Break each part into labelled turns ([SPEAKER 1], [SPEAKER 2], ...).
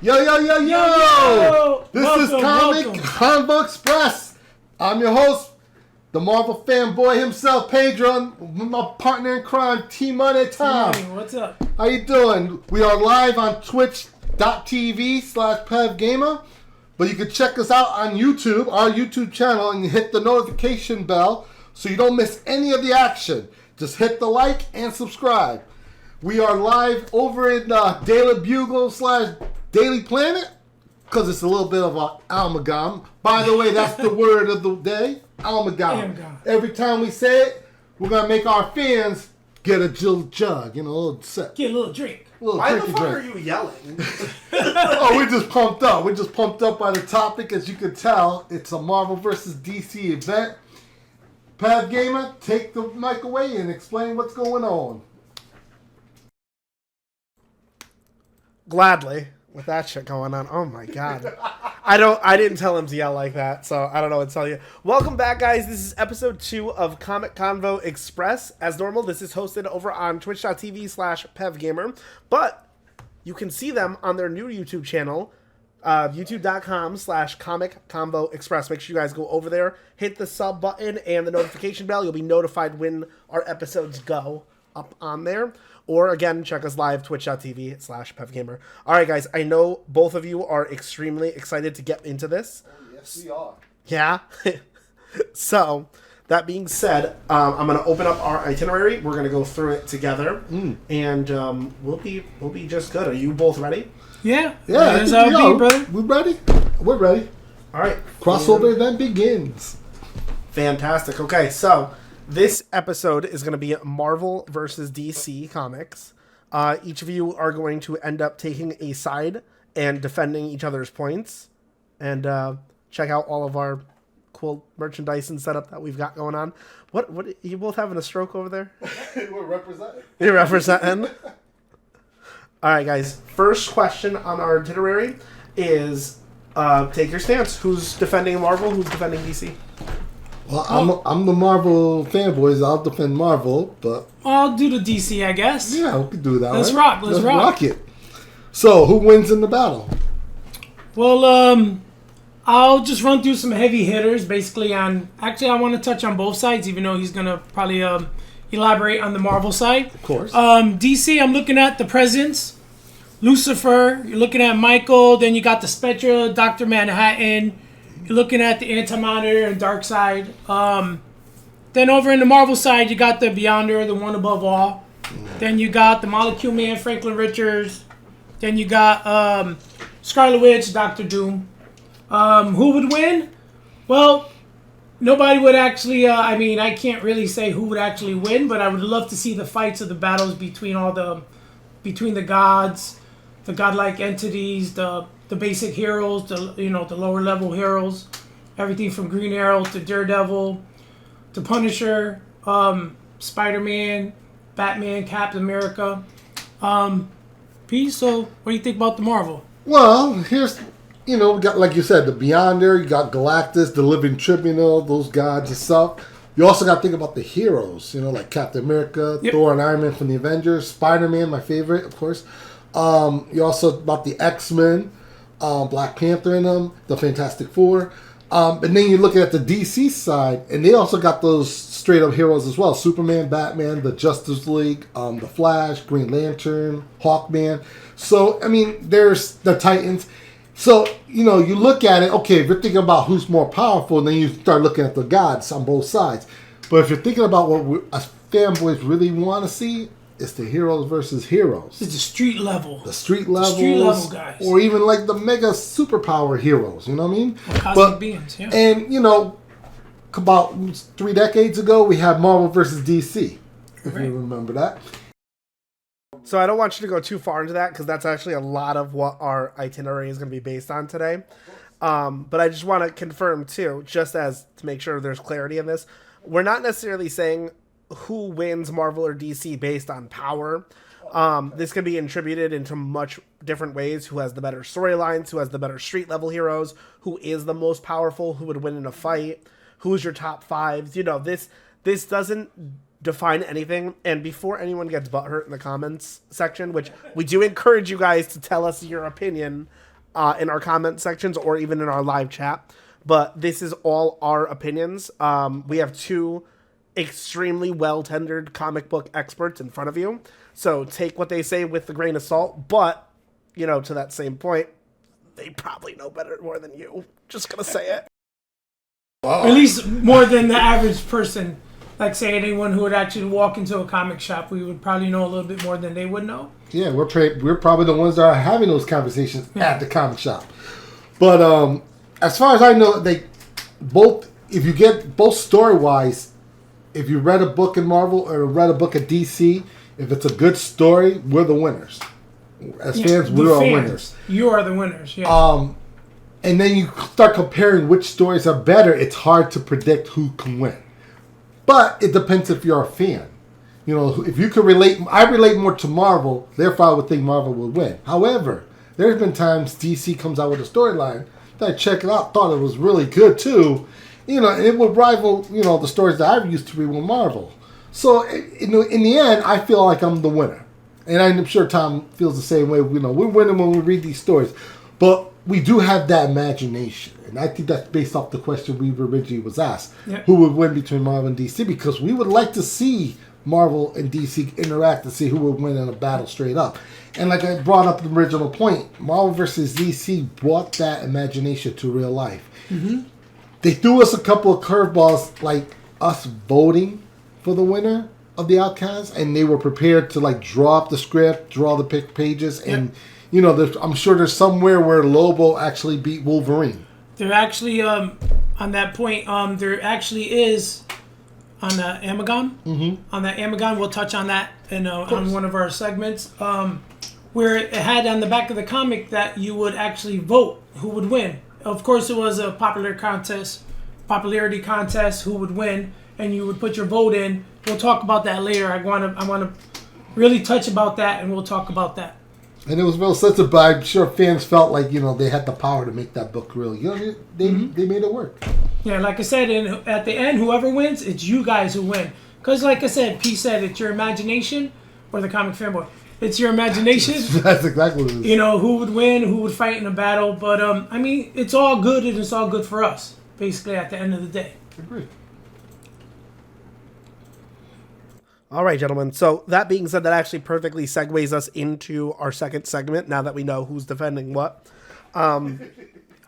[SPEAKER 1] Yo, yo, yo, yo! This is Convo Express. I'm your host, the Marvel fanboy himself, Pedro, with my partner in crime, T-Money Tom.
[SPEAKER 2] Hey, what's up?
[SPEAKER 1] How you doing? We are live on twitch.tv/PevGamer, but you can check us out on YouTube, our YouTube channel, and hit the notification bell so you don't miss any of the action. Just hit the like and subscribe. We are live over in Daily Bugle / Daily Planet, because it's a little bit of an amalgam. By the way, that's the word of the day, amalgam. Every time we say it, we're going to make our fans get a jug, a little sip.
[SPEAKER 2] Get a little drink.
[SPEAKER 3] Why the fuck are you yelling?
[SPEAKER 1] Oh, we're just pumped up. We're just pumped up by the topic. As you can tell, it's a Marvel vs. DC event. Pev Gamer, take the mic away and explain what's going on.
[SPEAKER 3] Gladly, with that shit going on. Oh my god. I didn't tell him to yell like that, so I don't know what to tell you. Welcome back, guys. This is episode 2 of Comic Convo Express. As normal, this is hosted over on twitch.tv/PevGamer, but you can see them on their new YouTube channel, youtube.com/Comic Convo Express. Make sure you guys go over there, hit the sub button and the notification bell. You'll be notified when our episodes go up on there. Or, again, check us live, twitch.tv/PevGamer. All right, guys, I know both of you are extremely excited to get into this.
[SPEAKER 1] Oh, yes, we are.
[SPEAKER 3] Yeah? So, that being said, I'm going to open up our itinerary. We're going to go through it together, and we'll be just good. Are you both ready?
[SPEAKER 2] Yeah.
[SPEAKER 1] Yeah,
[SPEAKER 2] brother.
[SPEAKER 1] We ready? We're ready.
[SPEAKER 3] All right.
[SPEAKER 1] Crossover event begins.
[SPEAKER 3] Fantastic. Okay, so this episode is going to be Marvel versus DC Comics. Each of you are going to end up taking a side and defending each other's points. And check out all of our cool merchandise and setup that we've got going on. What you both having a stroke over there?
[SPEAKER 1] We're representing.
[SPEAKER 3] You're representing? All right, guys. First question on our itinerary is take your stance. Who's defending Marvel? Who's defending DC?
[SPEAKER 1] Well, I'm the Marvel fanboys. I'll defend Marvel, but
[SPEAKER 2] I'll do the DC, I guess.
[SPEAKER 1] yeah, we can do that.
[SPEAKER 2] Let's
[SPEAKER 1] right?
[SPEAKER 2] rock. Let's rock
[SPEAKER 1] it. So, who wins in the battle?
[SPEAKER 2] Well, I'll just run through some heavy hitters. Basically, I want to touch on both sides, even though he's gonna probably elaborate on the Marvel side.
[SPEAKER 1] Of course.
[SPEAKER 2] DC, I'm looking at the Presence, Lucifer. You're looking at Michael. Then you got the Spectre, Dr. Manhattan. You're looking at the Anti-Monitor and Darkseid. Then over in the Marvel side, you got the Beyonder, the One Above All. Then you got the Molecule Man, Franklin Richards. Then you got Scarlet Witch, Doctor Doom. Who would win? Well, nobody would actually. I can't really say who would actually win, but I would love to see the fights of the battles between the gods, the godlike entities, the basic heroes, the lower level heroes, everything from Green Arrow to Daredevil, to Punisher, Spider-Man, Batman, Captain America. P, so what do you think about the Marvel?
[SPEAKER 1] Well, here's, we got, like you said, the Beyonder, you got Galactus, the Living Tribunal, those gods and stuff. You also got to think about the heroes, like Captain America,
[SPEAKER 2] Yep.
[SPEAKER 1] Thor and Iron Man from the Avengers, Spider-Man, my favorite, of course. You also about the X-Men, Black Panther in them, the Fantastic Four. And then you look at the DC side, and they also got those straight-up heroes as well. Superman, Batman, the Justice League, the Flash, Green Lantern, Hawkman. So, there's the Titans. So, you look at it, okay, if you're thinking about who's more powerful, then you start looking at the gods on both sides. But if you're thinking about what us fanboys really want to see, it's the heroes versus heroes.
[SPEAKER 2] It's the street level.
[SPEAKER 1] The street level
[SPEAKER 2] guys.
[SPEAKER 1] Or even like the mega superpower heroes, you know what I mean?
[SPEAKER 2] Or cosmic beings, yeah.
[SPEAKER 1] And, about 3 decades ago, we had Marvel versus DC, if you remember that.
[SPEAKER 3] So I don't want you to go too far into that because that's actually a lot of what our itinerary is going to be based on today. But I just want to confirm, too, just as to make sure there's clarity in this, we're not necessarily saying who wins Marvel or DC based on power. This can be attributed into much different ways. Who has the better storylines, who has the better street level heroes, who is the most powerful, who would win in a fight, who's your top fives. This doesn't define anything. And before anyone gets butthurt in the comments section, which we do encourage you guys to tell us your opinion in our comment sections or even in our live chat. But this is all our opinions. We have two extremely well-tendered comic book experts in front of you. So take what they say with a grain of salt. But, to that same point, they probably know more than you. Just going to say it.
[SPEAKER 2] Or at least more than the average person. Like, say, anyone who would actually walk into a comic shop, we would probably know a little bit more than they would know.
[SPEAKER 1] Yeah, we're probably the ones that are having those conversations at the comic shop. But as far as I know, if you get both story-wise, if you read a book in Marvel or read a book at DC, if it's a good story, we're the winners. As fans, we're all winners.
[SPEAKER 2] You are the winners, yeah.
[SPEAKER 1] And then you start comparing which stories are better, it's hard to predict who can win. But it depends if you're a fan. If you can relate, I relate more to Marvel, therefore I would think Marvel would win. However, there's been times DC comes out with a storyline that I checked it out, thought it was really good too, and it would rival, the stories that I used to read with Marvel. So, in the end, I feel like I'm the winner. And I'm sure Tom feels the same way. We're winning when we read these stories. But we do have that imagination. And I think that's based off the question we originally was asked. Yep. Who would win between Marvel and DC? Because we would like to see Marvel and DC interact and see who would win in a battle straight up. And like I brought up the original point, Marvel versus DC brought that imagination to real life. Mm-hmm. They threw us a couple of curveballs, like us voting for the winner of the Outcast, and they were prepared to draw up the script, draw the pages, and I'm sure there's somewhere where Lobo actually beat Wolverine.
[SPEAKER 2] There actually, on that point, there actually is on the Amagon. Mm-hmm. On that Amagon, we'll touch on that on one of our segments, where it had on the back of the comic that you would actually vote who would win. Of course, it was a popularity contest, who would win, and you would put your vote in. We'll talk about that later. I want to really touch about that, and we'll talk about that.
[SPEAKER 1] And it was real sensitive, but I'm sure fans felt like, they had the power to make that book really. They made it work.
[SPEAKER 2] Yeah, like I said, at the end, whoever wins, it's you guys who win. Because like I said, P said, it's your imagination, or the comic fanboy. It's your imagination.
[SPEAKER 1] That's exactly what it is.
[SPEAKER 2] Who would win, who would fight in a battle. But, it's all good, and it's all good for us, basically, at the end of the day.
[SPEAKER 1] Agree.
[SPEAKER 3] All right, gentlemen. So that being said, that actually perfectly segues us into our second segment, now that we know who's defending what. We're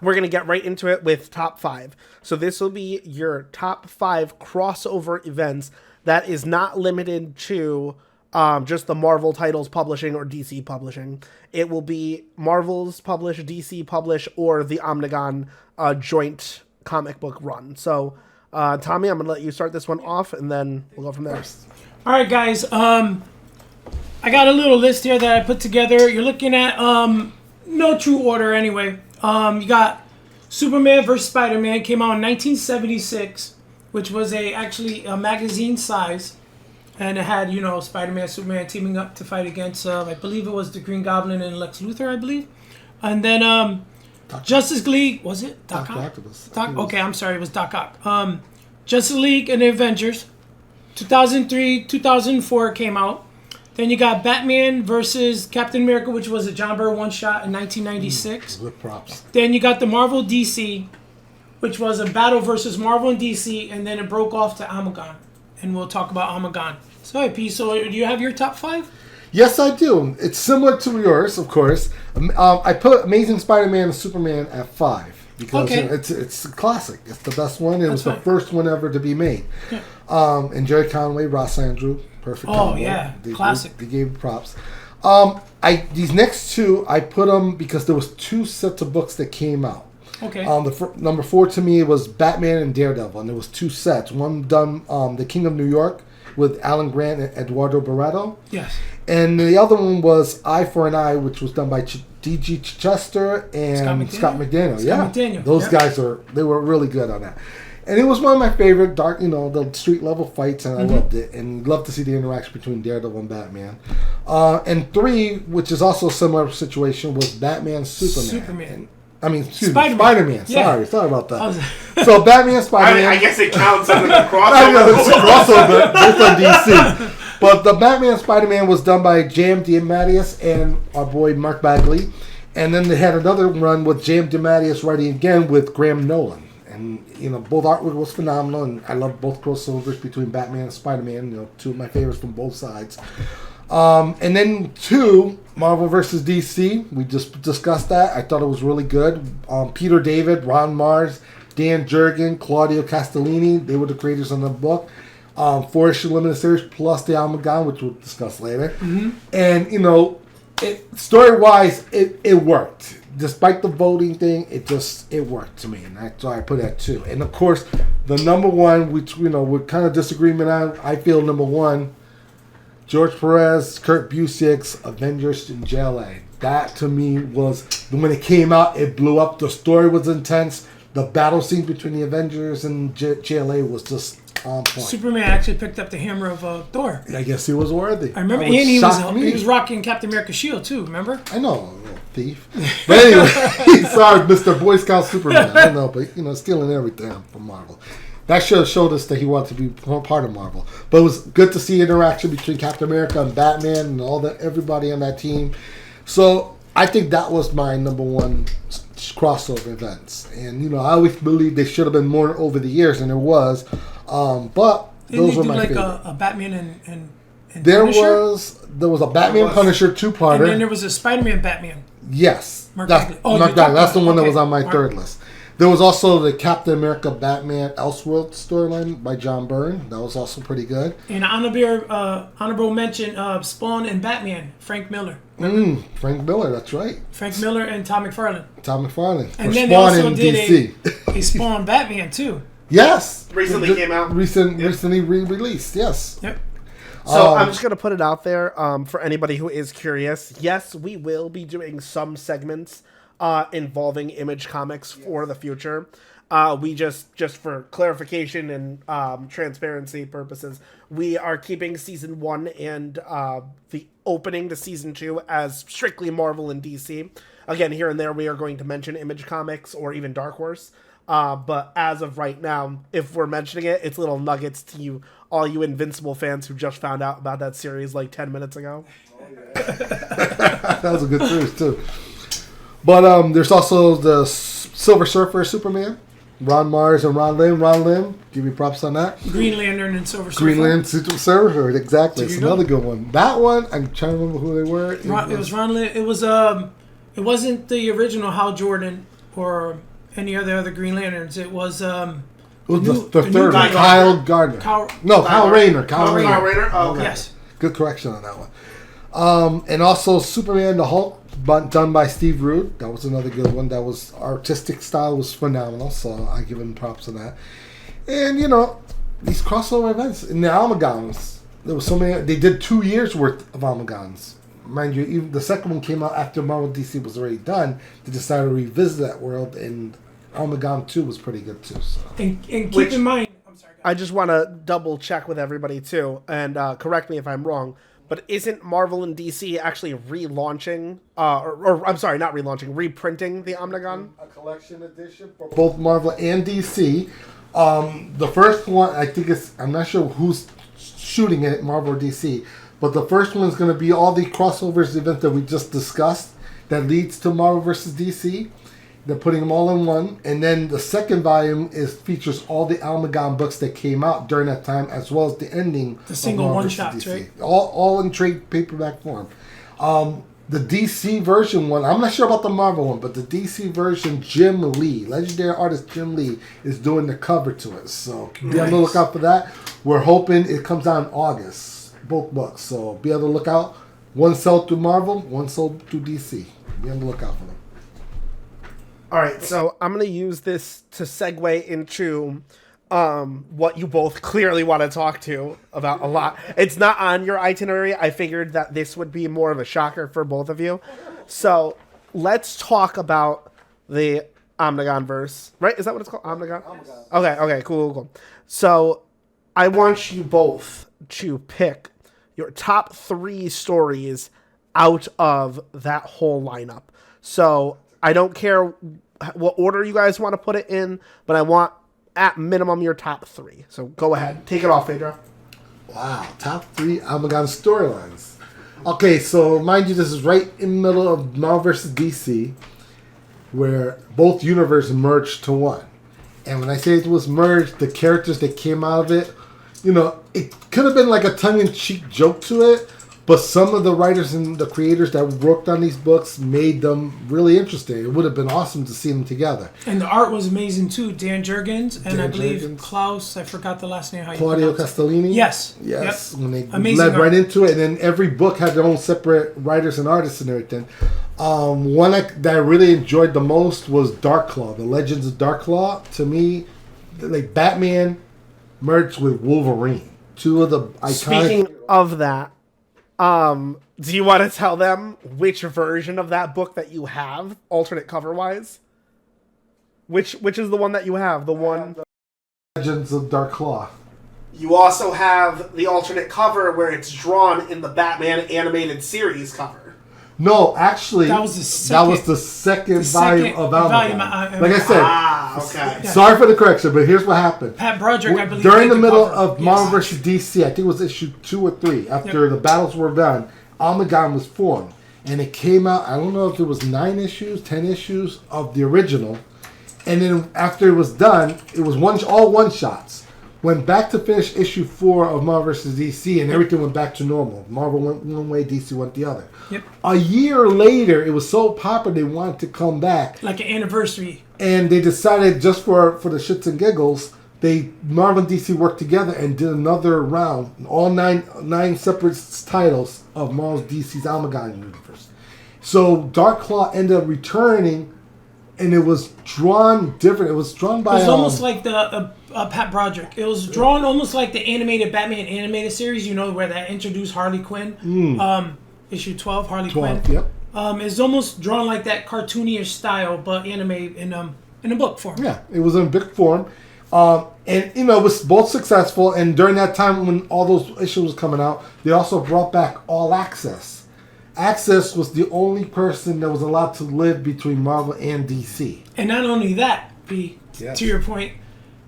[SPEAKER 3] going to get right into it with top 5. So this will be your top 5 crossover events that is not limited to just the Marvel titles publishing or DC publishing. It will be Marvel's publish, DC publish, or the Omnigon joint comic book run. So, Tommy, I'm going to let you start this one off, and then we'll go from there.
[SPEAKER 2] All right, guys. I got a little list here that I put together. You're looking at no true order anyway. You got Superman vs. Spider-Man, came out in 1976, which was actually a magazine size, and it had Spider-Man, Superman teaming up to fight against I believe it was the Green Goblin and Lex Luthor, I believe, and then Justice League, was it Doc Ock? Okay, I'm sorry, it was Doc Ock. Justice League and the Avengers. 2003, 2004 came out. Then you got Batman versus Captain America, which was a John Byrne one-shot in 1996.
[SPEAKER 1] Good props.
[SPEAKER 2] Then you got the Marvel DC, which was a battle versus Marvel and DC, and then it broke off to Amagon. And we'll talk about Amagon. So, P, do you have your top 5?
[SPEAKER 1] Yes, I do. It's similar to yours, of course. I put Amazing Spider-Man and Superman at 5. Because it's a classic. It's the best one. It was the first one ever to be made. Yeah. And Jerry Conway, Ross Andrew, perfect.
[SPEAKER 2] Oh, yeah. Classic.
[SPEAKER 1] They gave props. These next two, I put them because there was 2 sets of books that came out.
[SPEAKER 2] Okay.
[SPEAKER 1] Number 4 to me was Batman and Daredevil, and there was 2 sets. One done, The King of New York, with Alan Grant and Eduardo Barreto.
[SPEAKER 2] Yes.
[SPEAKER 1] And the other one was Eye for an Eye, which was done by D.G. Chester and Scott McDaniel. Those guys were really good on that. And it was one of my favorite dark, the street level fights, and I loved it. And loved to see the interaction between Daredevil and Batman. And 3, which is also a similar situation, was Batman Superman. Spider-Man.
[SPEAKER 2] Yeah.
[SPEAKER 1] Sorry about that. So Batman, Spider-Man.
[SPEAKER 4] I guess it counts under the crossover.
[SPEAKER 1] It's a crossover based on DC. But the Batman Spider-Man was done by J.M. DeMatteis and our boy Mark Bagley. And then they had another run with J.M. DeMatteis writing again with Graham Nolan. And, both artwork was phenomenal, and I love both crossovers between Batman and Spider-Man, two of my favorites from both sides. And then 2, Marvel vs. DC. We just discussed that. I thought it was really good. Peter David, Ron Mars, Dan Jurgen, Claudio Castellini, they were the creators on the book. 4-issue limited series plus the Almagon, which we'll discuss later. Mm-hmm. And, story-wise, it worked. Despite the voting thing, it worked to me, and that's why I put it at 2. And of course, the number 1, which we're kind of disagreement on, I feel number 1, George Perez, Kurt Busiek's Avengers in JLA. That to me was when it came out, it blew up. The story was intense. The battle scene between the Avengers and JLA was just on point.
[SPEAKER 2] Superman actually picked up the hammer of Thor.
[SPEAKER 1] I guess he was worthy.
[SPEAKER 2] I remember, and he was rocking Captain America's shield too. Remember?
[SPEAKER 1] I know, little thief. But anyway, sorry, Mr. Boy Scout Superman. I know, but stealing everything from Marvel. That showed us that he wanted to be part of Marvel. But it was good to see interaction between Captain America and Batman and everybody on that team. So I think that was my number 1 crossover events. And I always believe they should have been more over the years, and there was. But those were my favorite.
[SPEAKER 2] A Batman and
[SPEAKER 1] there
[SPEAKER 2] Punisher?
[SPEAKER 1] was a Batman Punisher 2-parter.
[SPEAKER 2] And then there was a Spider-Man Batman.
[SPEAKER 1] Yes. That's the one that was on my third list. There was also the Captain America Batman Elseworld storyline by John Byrne. That was also pretty good.
[SPEAKER 2] And honorable mention, Spawn and Batman, Frank Miller.
[SPEAKER 1] Frank Miller, that's right.
[SPEAKER 2] Frank Miller and Tom McFarlane.
[SPEAKER 1] And
[SPEAKER 2] then
[SPEAKER 1] Spawn
[SPEAKER 2] they also
[SPEAKER 1] in
[SPEAKER 2] did
[SPEAKER 1] DC.
[SPEAKER 2] a Spawn Batman too.
[SPEAKER 1] Yes.
[SPEAKER 4] Recently came out.
[SPEAKER 1] Recently re-released, yes.
[SPEAKER 2] Yep.
[SPEAKER 3] So I'm just going to put it out there for anybody who is curious. Yes, we will be doing some segments involving Image Comics for the future. We just for clarification and transparency purposes, we are keeping season 1 and the opening to season 2 as strictly Marvel and DC. Again, here and there we are going to mention Image Comics or even Dark Horse. But as of right now, if we're mentioning it, it's little nuggets to all you Invincible fans who just found out about that series like 10 minutes ago.
[SPEAKER 1] That was a good series too. But there's also the Silver Surfer Superman, Ron Mars and Ron Lim. Ron Lim, give me props on that.
[SPEAKER 2] Green Lantern and Silver Surfer.
[SPEAKER 1] Green Lantern Surfer, exactly. It's another good one. That one, I'm trying to remember who they were.
[SPEAKER 2] It was Ron Lim. It was it wasn't the original Hal Jordan or any other Green Lanterns. It was the
[SPEAKER 1] third one, Kyle Gardner. Kyle Rayner. Kyle Rayner.
[SPEAKER 4] Oh, okay.
[SPEAKER 2] Yes.
[SPEAKER 1] Good correction on that one. And also Superman the Hulk, done by Steve Rude. That was another good one. That was artistic style was phenomenal, so I give him props on that. And these crossover events in the Almagons, there was so many. They did 2 years worth of Almagons. Mind you, even the second one came out after Marvel DC was already done. They decided to revisit that world, and Almagon 2 was pretty good too. So.
[SPEAKER 2] And keep in mind, I'm sorry.
[SPEAKER 3] I just want to double check with everybody too, and correct me if I'm wrong. But isn't Marvel and DC actually relaunching, or I'm sorry, not relaunching, reprinting the Omnigon?
[SPEAKER 1] A collection edition for both Marvel and DC. The first one, I think I'm not sure who's shooting it, Marvel or DC, but the first one is going to be all the crossovers event that we just discussed that leads to Marvel versus DC. They're putting them all in one. And then the second volume features all the Almagon books that came out during that time, as well as the ending.
[SPEAKER 2] The single one-shots, right?
[SPEAKER 1] All in trade paperback form. The DC version one, I'm not sure about the Marvel one, but the DC version, Jim Lee, legendary artist Jim Lee, is doing the cover to it. So be on the lookout for that. We're hoping it comes out in August, both books. So be on the lookout. One sold through Marvel, one sold through DC. Be on the lookout for them.
[SPEAKER 3] All right, so I'm going to use this to segue into what you both clearly want to talk to about a lot. It's not on your itinerary. I figured that this would be more of a shocker for both of you. So let's talk about the Omnigon verse, right? Is that what it's called? Omnigon? Okay, cool. So I want you both to pick your top 3 stories out of that whole lineup. So I don't care what order you guys want to put it in, but I want at minimum your top 3. So go ahead. Take it off, Phaedra.
[SPEAKER 1] Wow. Top 3 Almagon storylines. Okay, so mind you, this is right in the middle of Marvel vs. DC, where both universes merged to one. And when I say it was merged, the characters that came out of it, it could have been like a tongue-in-cheek joke to it, but some of the writers and the creators that worked on these books made them really interesting. It would have been awesome to see them together.
[SPEAKER 2] And the art was amazing too. Dan Jurgens and I believe Klaus, I forgot the last name.
[SPEAKER 1] Claudio Castellini?
[SPEAKER 2] Yes.
[SPEAKER 1] Yes. Yep. When they
[SPEAKER 2] amazing
[SPEAKER 1] led
[SPEAKER 2] art.
[SPEAKER 1] right into it, and then every book had their own separate writers and artists and everything. One that I really enjoyed the most was Dark Claw, The Legends of Dark Claw. To me, like Batman merged with Wolverine. Two of the iconic...
[SPEAKER 3] Speaking of that, do you want to tell them which version of that book that you have, alternate cover-wise? Which is the one that you have? The one...
[SPEAKER 1] Legends of Dark Claw.
[SPEAKER 3] You also have the alternate cover where it's drawn in the Batman animated series cover.
[SPEAKER 1] No, actually,
[SPEAKER 2] that was the second
[SPEAKER 1] volume of Almagan. Like I said,
[SPEAKER 3] okay.
[SPEAKER 1] Sorry for the correction, but here's what happened.
[SPEAKER 2] Pat Broderick, I believe,
[SPEAKER 1] during the middle of Marvel vs. DC, I think it was issue 2 or 3, after the battles were done, Almagan was formed. And it came out, I don't know if it was 9 issues, 10 issues of the original. And then after it was done, it was all one-shots. Went back to finish issue 4 of Marvel vs. DC, and everything went back to normal. Marvel went one way, DC went the other.
[SPEAKER 2] Yep.
[SPEAKER 1] A year later, it was so popular they wanted to come back.
[SPEAKER 2] Like an anniversary.
[SPEAKER 1] And they decided, just for the shits and giggles, Marvel and DC worked together and did another round. All nine separate titles of Marvel DC's Almagan universe. So Dark Claw ended up returning, and it was drawn different. It was drawn by...
[SPEAKER 2] It was almost like the... Pat Broderick. It was drawn almost like the animated Batman animated series, where that introduced Harley Quinn. Issue 12, Harley Quinn.
[SPEAKER 1] Yep.
[SPEAKER 2] It's almost drawn like that cartoonish style, but anime in a book form.
[SPEAKER 1] Yeah, it was in book form. And, it was both successful. And during that time when all those issues was coming out, they also brought back All Access. Access was the only person that was allowed to live between Marvel and DC.
[SPEAKER 2] And not only that,
[SPEAKER 1] Yes.
[SPEAKER 2] to your point,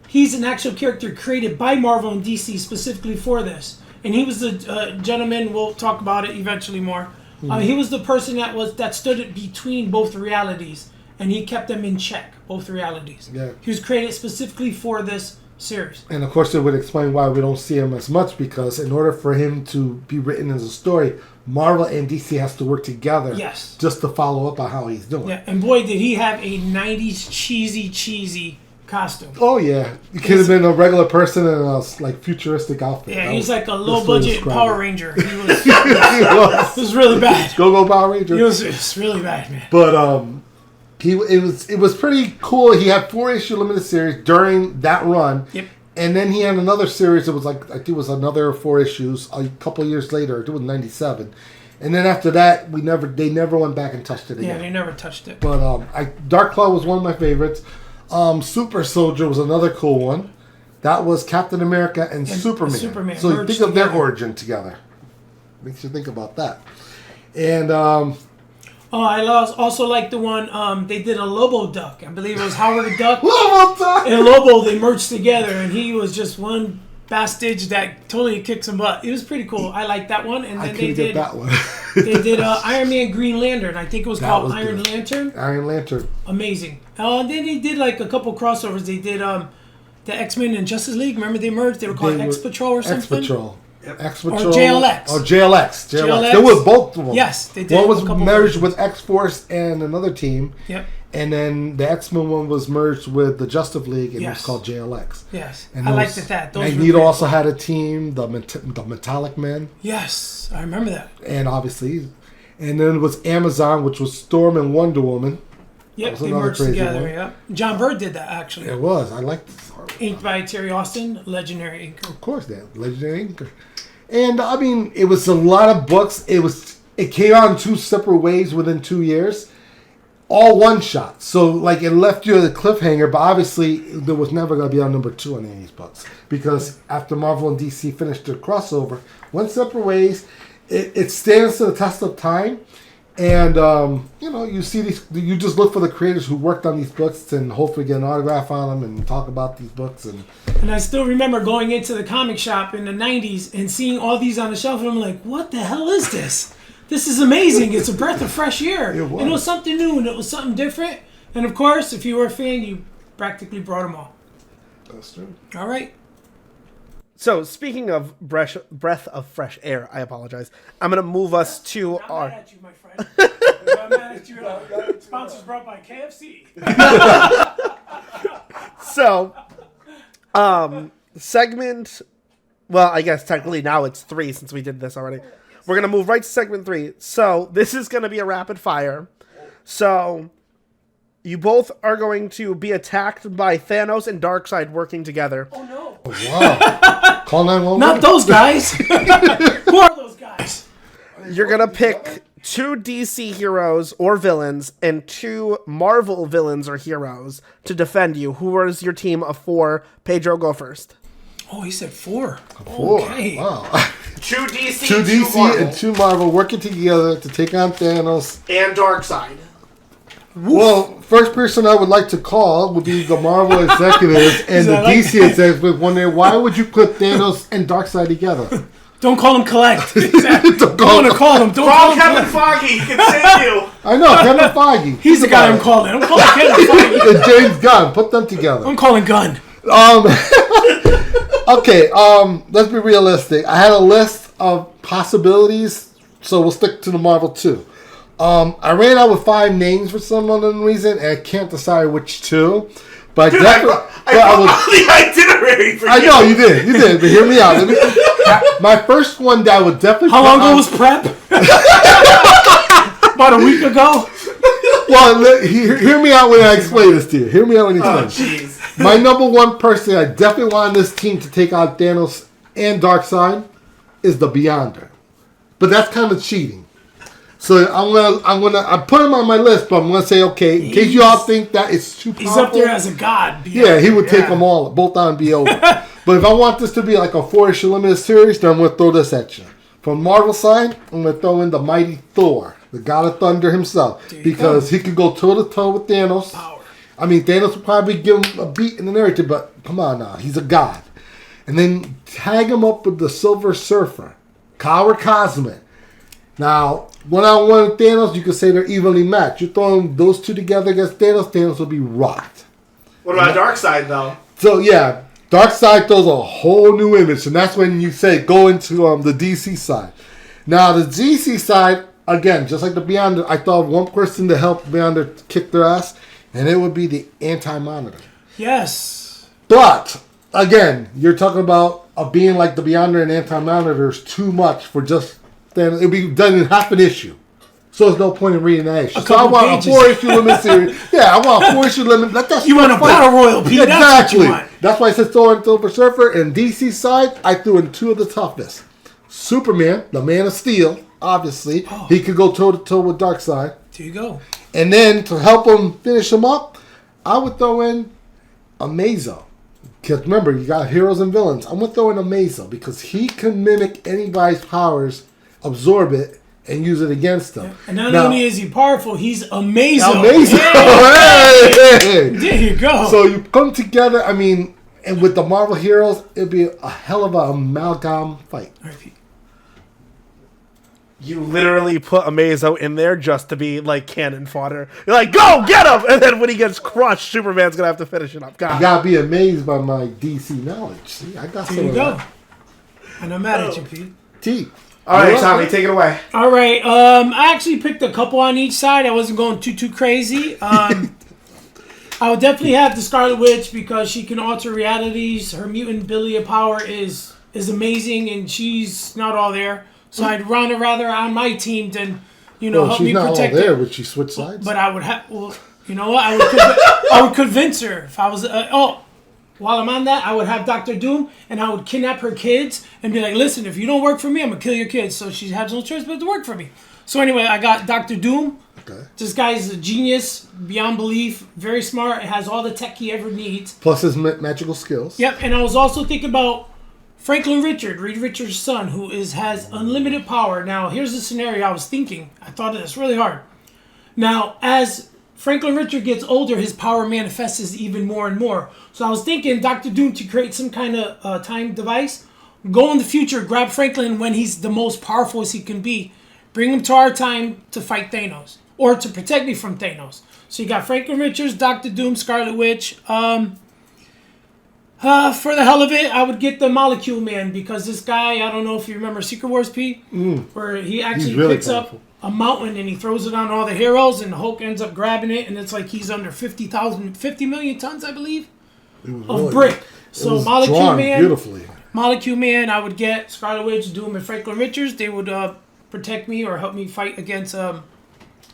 [SPEAKER 2] he's an actual character created by Marvel and DC specifically for this. And he was the gentleman, we'll talk about it eventually more. He was the person that stood between both realities. And he kept them in check, both realities.
[SPEAKER 1] Yeah.
[SPEAKER 2] He was created specifically for this series.
[SPEAKER 1] And of course it would explain why we don't see him as much, because in order for him to be written as a story, Marvel and DC has to work together just to follow up on how he's doing.
[SPEAKER 2] Yeah, and boy, did he have a 90s cheesy costume.
[SPEAKER 1] Oh, yeah. He could have been a regular person in a futuristic outfit.
[SPEAKER 2] Yeah, he's like a low-budget Power Ranger. He was,
[SPEAKER 1] he was.
[SPEAKER 2] It was really bad.
[SPEAKER 1] Go Power Ranger.
[SPEAKER 2] It was really bad, man.
[SPEAKER 1] But it was pretty cool. He had 4-issue limited series during that run.
[SPEAKER 2] Yep.
[SPEAKER 1] And then he had another series that was I think it was another 4 issues a couple of years later. It was 97. And then after that, they never went back and touched it again.
[SPEAKER 2] Yeah, they never touched it.
[SPEAKER 1] But Dark Claw was one of my favorites. Super Soldier was another cool one. That was Captain America and Superman. So you think of their origin together. Makes you think about that. And
[SPEAKER 2] I also like the one they did a Lobo Duck. I believe it was Howard the Duck.
[SPEAKER 1] Lobo Duck!
[SPEAKER 2] And Lobo, they merged together, and he was just one bastard that totally kicked some butt. It was pretty cool. I like that one. And then they did
[SPEAKER 1] that one.
[SPEAKER 2] They did Iron Man Green Lantern. I think it was called Iron Lantern.
[SPEAKER 1] Iron Lantern.
[SPEAKER 2] Amazing. Then they did like a couple crossovers. They did the X-Men and Justice League. Remember they merged? They were called X Patrol or something?
[SPEAKER 1] X-Patrol.
[SPEAKER 2] Or JLX.
[SPEAKER 1] Or JLX. There was both of them.
[SPEAKER 2] Yes, they did.
[SPEAKER 1] One was merged with X-Force and another team.
[SPEAKER 2] Yep.
[SPEAKER 1] And then the X-Men one was merged with the Justice League, and it was called JLX.
[SPEAKER 2] Yes,
[SPEAKER 1] and
[SPEAKER 2] I liked that.
[SPEAKER 1] Magneto also had a team, the Metallic Men.
[SPEAKER 2] Yes, I remember that.
[SPEAKER 1] And obviously, and then it was Amazon, which was Storm and Wonder Woman.
[SPEAKER 2] Yep, they merged together. Yeah, John Byrne did that actually.
[SPEAKER 1] It was. I liked it.
[SPEAKER 2] Inked by Terry Austin, legendary inker.
[SPEAKER 1] Of course, that legendary inker. And I mean, it was a lot of books. It came out in 2 separate ways within 2 years. All one shot. So, it left you at a cliffhanger, but obviously, there was never going to be a number 2 on any of these books. Because after Marvel and DC finished their crossover, went separate ways, it stands to the test of time. And, you see these, you just look for the creators who worked on these books and hopefully get an autograph on them and talk about these books. And
[SPEAKER 2] I still remember going into the comic shop in the 90s and seeing all these on the shelf, and I'm like, what the hell is this? This is amazing. It's a breath of fresh air.
[SPEAKER 1] It was.
[SPEAKER 2] And it was something new and it was something different. And of course, if you were a fan, you practically brought them all.
[SPEAKER 1] That's true.
[SPEAKER 2] All right.
[SPEAKER 3] So, speaking of breath of fresh air, I apologize. I'm going to move us to
[SPEAKER 2] I'm
[SPEAKER 3] our...
[SPEAKER 2] mad at you, my friend. I'm mad at you. Sponsors brought by KFC.
[SPEAKER 3] So, segment... Well, I guess technically now it's 3 since we did this already. We're going to move right to segment 3. So, this is going to be a rapid fire. So, you both are going to be attacked by Thanos and Darkseid working together.
[SPEAKER 2] Oh, no.
[SPEAKER 1] Wow. Call 911.
[SPEAKER 2] Not those guys. Who are those guys?
[SPEAKER 3] You're going to pick 2 DC heroes or villains and 2 Marvel villains or heroes to defend you. Who is your team of 4? Pedro, go first.
[SPEAKER 2] Oh, he said 4.
[SPEAKER 1] 4.
[SPEAKER 2] Okay.
[SPEAKER 1] Wow.
[SPEAKER 3] 2 DC,
[SPEAKER 1] 2 DC and 2 Marvel working together to take on Thanos.
[SPEAKER 3] and Darkseid.
[SPEAKER 1] Well, first person I would like to call would be the Marvel executives and the
[SPEAKER 2] I like
[SPEAKER 1] DC executives wondering why would you put Thanos and Darkseid together?
[SPEAKER 2] Don't call him Collect. Exactly.
[SPEAKER 1] Don't
[SPEAKER 2] Don't want to call him. Don't call him
[SPEAKER 3] Kevin
[SPEAKER 2] Collect.
[SPEAKER 3] Feige, he can save you.
[SPEAKER 1] I know, Kevin Feige.
[SPEAKER 2] He's the guy I'm calling. I'm calling Kevin Feige.
[SPEAKER 1] And James Gunn, put them together.
[SPEAKER 2] I'm calling Gunn.
[SPEAKER 1] Okay, let's be realistic. I had a list of possibilities, so we'll stick to the Marvel 2. I ran out with 5 names for some unknown reason, and I can't decide which 2. But
[SPEAKER 3] Dude,
[SPEAKER 1] definitely,
[SPEAKER 3] I wrote the itinerary for
[SPEAKER 1] I
[SPEAKER 3] you.
[SPEAKER 1] know you did, but hear me out. My first one that I would definitely.
[SPEAKER 2] How long ago was prep? About a week ago.
[SPEAKER 1] Well, hear me out when I explain this to you. Hear me out when I explain.
[SPEAKER 3] Oh, jeez.
[SPEAKER 1] My number 1 person I definitely want on this team to take out Thanos and Darkseid is the Beyonder, but that's kind of cheating. So I put him on my list, but I'm gonna say okay, in case you all think that it's too powerful.
[SPEAKER 2] He's up there as a god.
[SPEAKER 1] Yeah, he would take them all, both on and be over. But if I want this to be like a 4-issue limited series, then I'm gonna throw this at you. From Marvel side, I'm gonna throw in the mighty Thor, the God of Thunder himself, because he could go toe to toe with Thanos.
[SPEAKER 2] Power.
[SPEAKER 1] I mean, Thanos would probably give him a beat in the narrative, but come on now, he's a god. And then tag him up with the Silver Surfer, Coward Cosmic. Now, one-on-one with Thanos, you could say they're evenly matched. You throw those 2 together against Thanos, Thanos will be rocked.
[SPEAKER 3] What about Darkseid, though?
[SPEAKER 1] So, yeah, Darkseid throws a whole new image, and that's when you say go into the DC side. Now, the DC side, again, just like the Beyonder, I thought of one person to help Beyonder kick their ass, and it would be the Anti-Monitor.
[SPEAKER 2] Yes.
[SPEAKER 1] But, again, you're talking about a being like the Beyonder and Anti-Monitor is too much for just... Then it'll be done in half an issue. So there's no point in reading that issue. So I want
[SPEAKER 2] pages.
[SPEAKER 1] a 4-issue limit series. Yeah, I want a 4-issue limit. Let that
[SPEAKER 2] You want a
[SPEAKER 1] stuff fight.
[SPEAKER 2] battle royal, Pete.
[SPEAKER 1] Exactly.
[SPEAKER 2] That's what you want.
[SPEAKER 1] That's why I said Thor and Silver Surfer. And DC side, I threw in 2 of the toughest. Superman, the Man of Steel, obviously.
[SPEAKER 2] Oh.
[SPEAKER 1] He could go toe-to-toe with Darkseid.
[SPEAKER 2] There you go.
[SPEAKER 1] And then to help him finish him up, I would throw in Amazo. Because remember, you got heroes and villains. I'm going to throw in Amazo because he can mimic anybody's powers, absorb it, and use it against them.
[SPEAKER 2] And not only is he powerful, he's amazing.
[SPEAKER 1] Amazing.
[SPEAKER 2] Hey,
[SPEAKER 1] Hey!
[SPEAKER 2] there you go.
[SPEAKER 1] So you come together, I mean, and with the Marvel heroes, it'd be a hell of an amalgam fight.
[SPEAKER 2] All right, Pete.
[SPEAKER 3] You literally put Amazo in there just to be like cannon fodder. You're like, go get him, and then when he gets crushed, Superman's gonna have to finish it up. God.
[SPEAKER 1] You gotta be amazed by my DC knowledge. See, I got
[SPEAKER 2] There
[SPEAKER 1] some
[SPEAKER 2] you
[SPEAKER 1] of
[SPEAKER 2] go.
[SPEAKER 1] that.
[SPEAKER 2] And I'm mad at you, Pete.
[SPEAKER 1] T.
[SPEAKER 3] All right, Tommy, take it away.
[SPEAKER 2] All right. I actually picked a couple on each side. I wasn't going too crazy. I would definitely have the Scarlet Witch because she can alter realities. Her mutant ability of power is amazing, and she's not all there. So I'd rather on my team than help
[SPEAKER 1] she's
[SPEAKER 2] me
[SPEAKER 1] not
[SPEAKER 2] protect
[SPEAKER 1] all there,
[SPEAKER 2] her.
[SPEAKER 1] but she switched sides.
[SPEAKER 2] But I would have. Well, you know what? I would convince her if I was. While I'm on that, I would have Doctor Doom, and I would kidnap her kids and be like, listen, if you don't work for me, I'm going to kill your kids. So she has no choice but to work for me. So anyway, I got Doctor Doom.
[SPEAKER 1] Okay.
[SPEAKER 2] This guy's a genius, beyond belief, very smart, has all the tech he ever needs.
[SPEAKER 1] Plus his magical skills.
[SPEAKER 2] Yep, and I was also thinking about Franklin Richard, Reed Richards' son, who has unlimited power. Now, here's the scenario I was thinking. I thought of this really hard. Now, as Franklin Richard gets older, his power manifests even more and more. So I was thinking Dr. Doom to create some kind of time device, go in the future, grab Franklin when he's the most powerful as he can be, bring him to our time to fight Thanos or to protect me from Thanos. So you got Franklin Richards, Doctor Doom, Scarlet Witch. For the hell of it, I would get the Molecule Man because this guy, I don't know if you remember Secret Wars, P, where he actually
[SPEAKER 1] really
[SPEAKER 2] picks up a mountain and he throws it on all the heroes and Hulk ends up grabbing it and it's like he's under 50 million tons, I believe, of brick. So Molecule Man,
[SPEAKER 1] beautifully.
[SPEAKER 2] Molecule Man, I would get Scarlet Witch, Doom, and Franklin Richards. They would protect me or help me fight against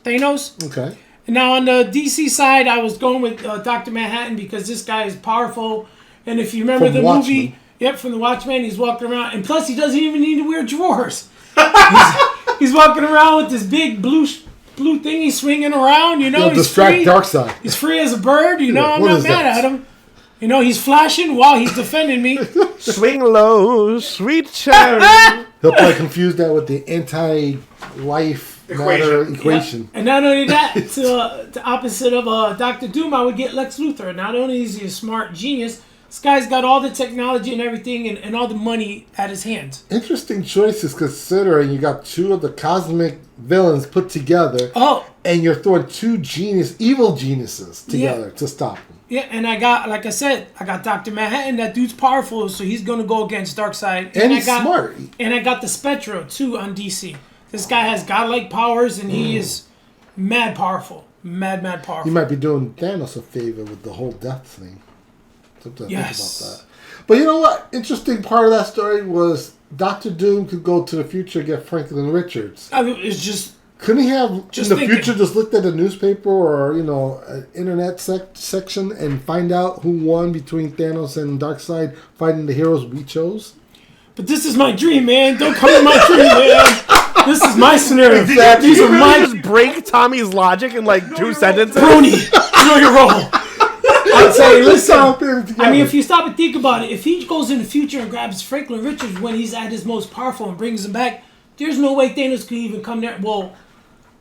[SPEAKER 2] Thanos.
[SPEAKER 1] Okay.
[SPEAKER 2] And now on the DC side, I was going with Dr. Manhattan because this guy is powerful. And if you remember the movie, from the Watchmen, he's walking around. And plus, he doesn't even need to wear drawers. He's walking around with this big blue thing he's swinging around. You know,
[SPEAKER 1] he'll distract Darkseid.
[SPEAKER 2] He's free as a bird. You know, I'm not mad at him. You know, he's flashing while he's defending me.
[SPEAKER 3] Swing low, sweet cherry.
[SPEAKER 1] He'll probably confuse that with the anti-life matter equation.
[SPEAKER 2] Yep. And not only that, to opposite of Dr. Doom, I would get Lex Luthor. Not only is he a smart genius, this guy's got all the technology and everything and all the money at his hands.
[SPEAKER 1] Interesting choices considering you got two of the cosmic villains put together.
[SPEAKER 2] Oh.
[SPEAKER 1] And you're throwing two evil geniuses together to stop them.
[SPEAKER 2] Yeah, and I got, like I said, I got Dr. Manhattan. That dude's powerful, so he's going to go against Darkseid.
[SPEAKER 1] And he's smart.
[SPEAKER 2] And I got the Spectro, too, on DC. This guy has godlike powers, and he is mad powerful. Mad powerful.
[SPEAKER 1] You might be doing Thanos a favor with the whole death thing. Sometimes
[SPEAKER 2] Yes.
[SPEAKER 1] think about that. But you know what? Interesting part of that story was Doctor Doom could go to the future and get Franklin Richards.
[SPEAKER 2] I mean, it's just...
[SPEAKER 1] Couldn't he have,
[SPEAKER 2] just
[SPEAKER 1] in the
[SPEAKER 2] thinking.
[SPEAKER 1] future, just looked at a newspaper or, an internet section and find out who won between Thanos and Darkseid fighting the heroes we chose?
[SPEAKER 2] But this is my dream, man. Don't come in my dream, man. This is my scenario.
[SPEAKER 3] Exactly.
[SPEAKER 2] These
[SPEAKER 3] You
[SPEAKER 2] are
[SPEAKER 3] really
[SPEAKER 2] my...
[SPEAKER 3] just break Tommy's logic in like 2 sentences?
[SPEAKER 2] Brony, know your role. I'd say, listen, I mean, if
[SPEAKER 1] you
[SPEAKER 2] you stop and think about it, if he goes in the future and grabs Franklin Richards when he's at his most powerful and brings him back, there's no way Thanos could even come there. Well,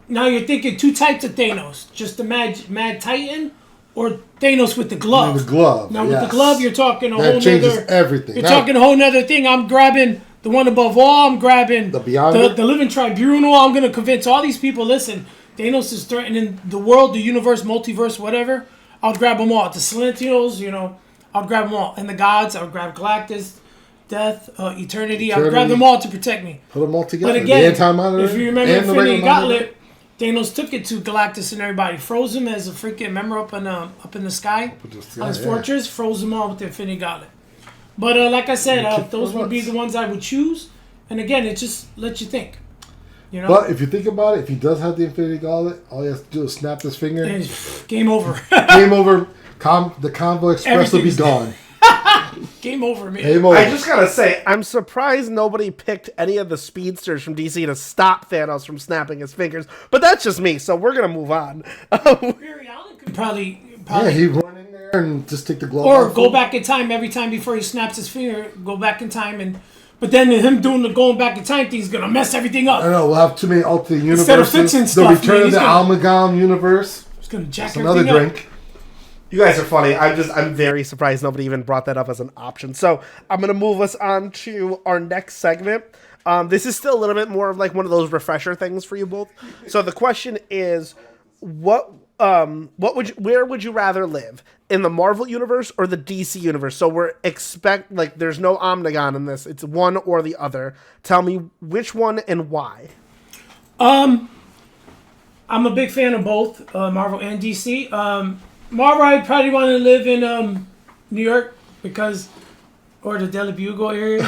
[SPEAKER 2] now you're thinking two types of Thanos. Just the Mad Titan or Thanos with the glove.
[SPEAKER 1] The glove,
[SPEAKER 2] Now, with the glove, you're talking a whole
[SPEAKER 1] that changes
[SPEAKER 2] nother...
[SPEAKER 1] everything.
[SPEAKER 2] You're talking a whole nother thing. I'm grabbing the one above all. I'm grabbing
[SPEAKER 1] the Beyonder?
[SPEAKER 2] the Living Tribunal. I'm going to convince all these people, listen, Thanos is threatening the world, the universe, multiverse, whatever. I'll grab them all. The Celestials, I'll grab them all. And the gods, I'll grab Galactus, Death, Eternity. I'll grab them all to protect me.
[SPEAKER 1] Put them all together.
[SPEAKER 2] But again,
[SPEAKER 1] the
[SPEAKER 2] if you remember Infinity Gauntlet, Thanos took it to Galactus and everybody. Froze him as a freaking member up in the sky on his fortress. Froze them all with the Infinity Gauntlet. But like I said, those would be the ones I would choose. And again, it just lets you think.
[SPEAKER 1] But if you think about it, if he does have the Infinity Gauntlet, all he has to do is snap his finger.
[SPEAKER 2] Game over.
[SPEAKER 1] Game over. The Convo Express will be gone.
[SPEAKER 2] Game over, man.
[SPEAKER 1] Game over.
[SPEAKER 3] I just gotta say, I'm surprised nobody picked any of the speedsters from DC to stop Thanos from snapping his fingers. But that's just me, so we're gonna move on.
[SPEAKER 2] Barry Allen could probably.
[SPEAKER 1] Yeah, he'd run in there and just take the glove
[SPEAKER 2] or
[SPEAKER 1] off
[SPEAKER 2] go
[SPEAKER 1] him.
[SPEAKER 2] back in time every time before he snaps his finger. Go back in time But then him doing the going back in time thing is gonna mess everything up.
[SPEAKER 1] I don't know. We'll have too many alternate universes.
[SPEAKER 2] Instead of fixing stuff,
[SPEAKER 1] the return
[SPEAKER 2] man,
[SPEAKER 1] of the Amalgam universe.
[SPEAKER 2] It's gonna jack
[SPEAKER 1] That's another
[SPEAKER 2] everything
[SPEAKER 1] drink.
[SPEAKER 2] up.
[SPEAKER 3] You guys are funny. I'm very surprised nobody even brought that up as an option. So I'm gonna move us on to our next segment. This is still a little bit more of like one of those refresher things for you both. So the question is, where would you rather live, in the Marvel universe or the DC universe? So there's no Omnigon in this. It's one or the other. Tell me which one and why.
[SPEAKER 2] I'm a big fan of both Marvel and DC. Marvel, I'd probably want to live in New York or the Daily Bugle area.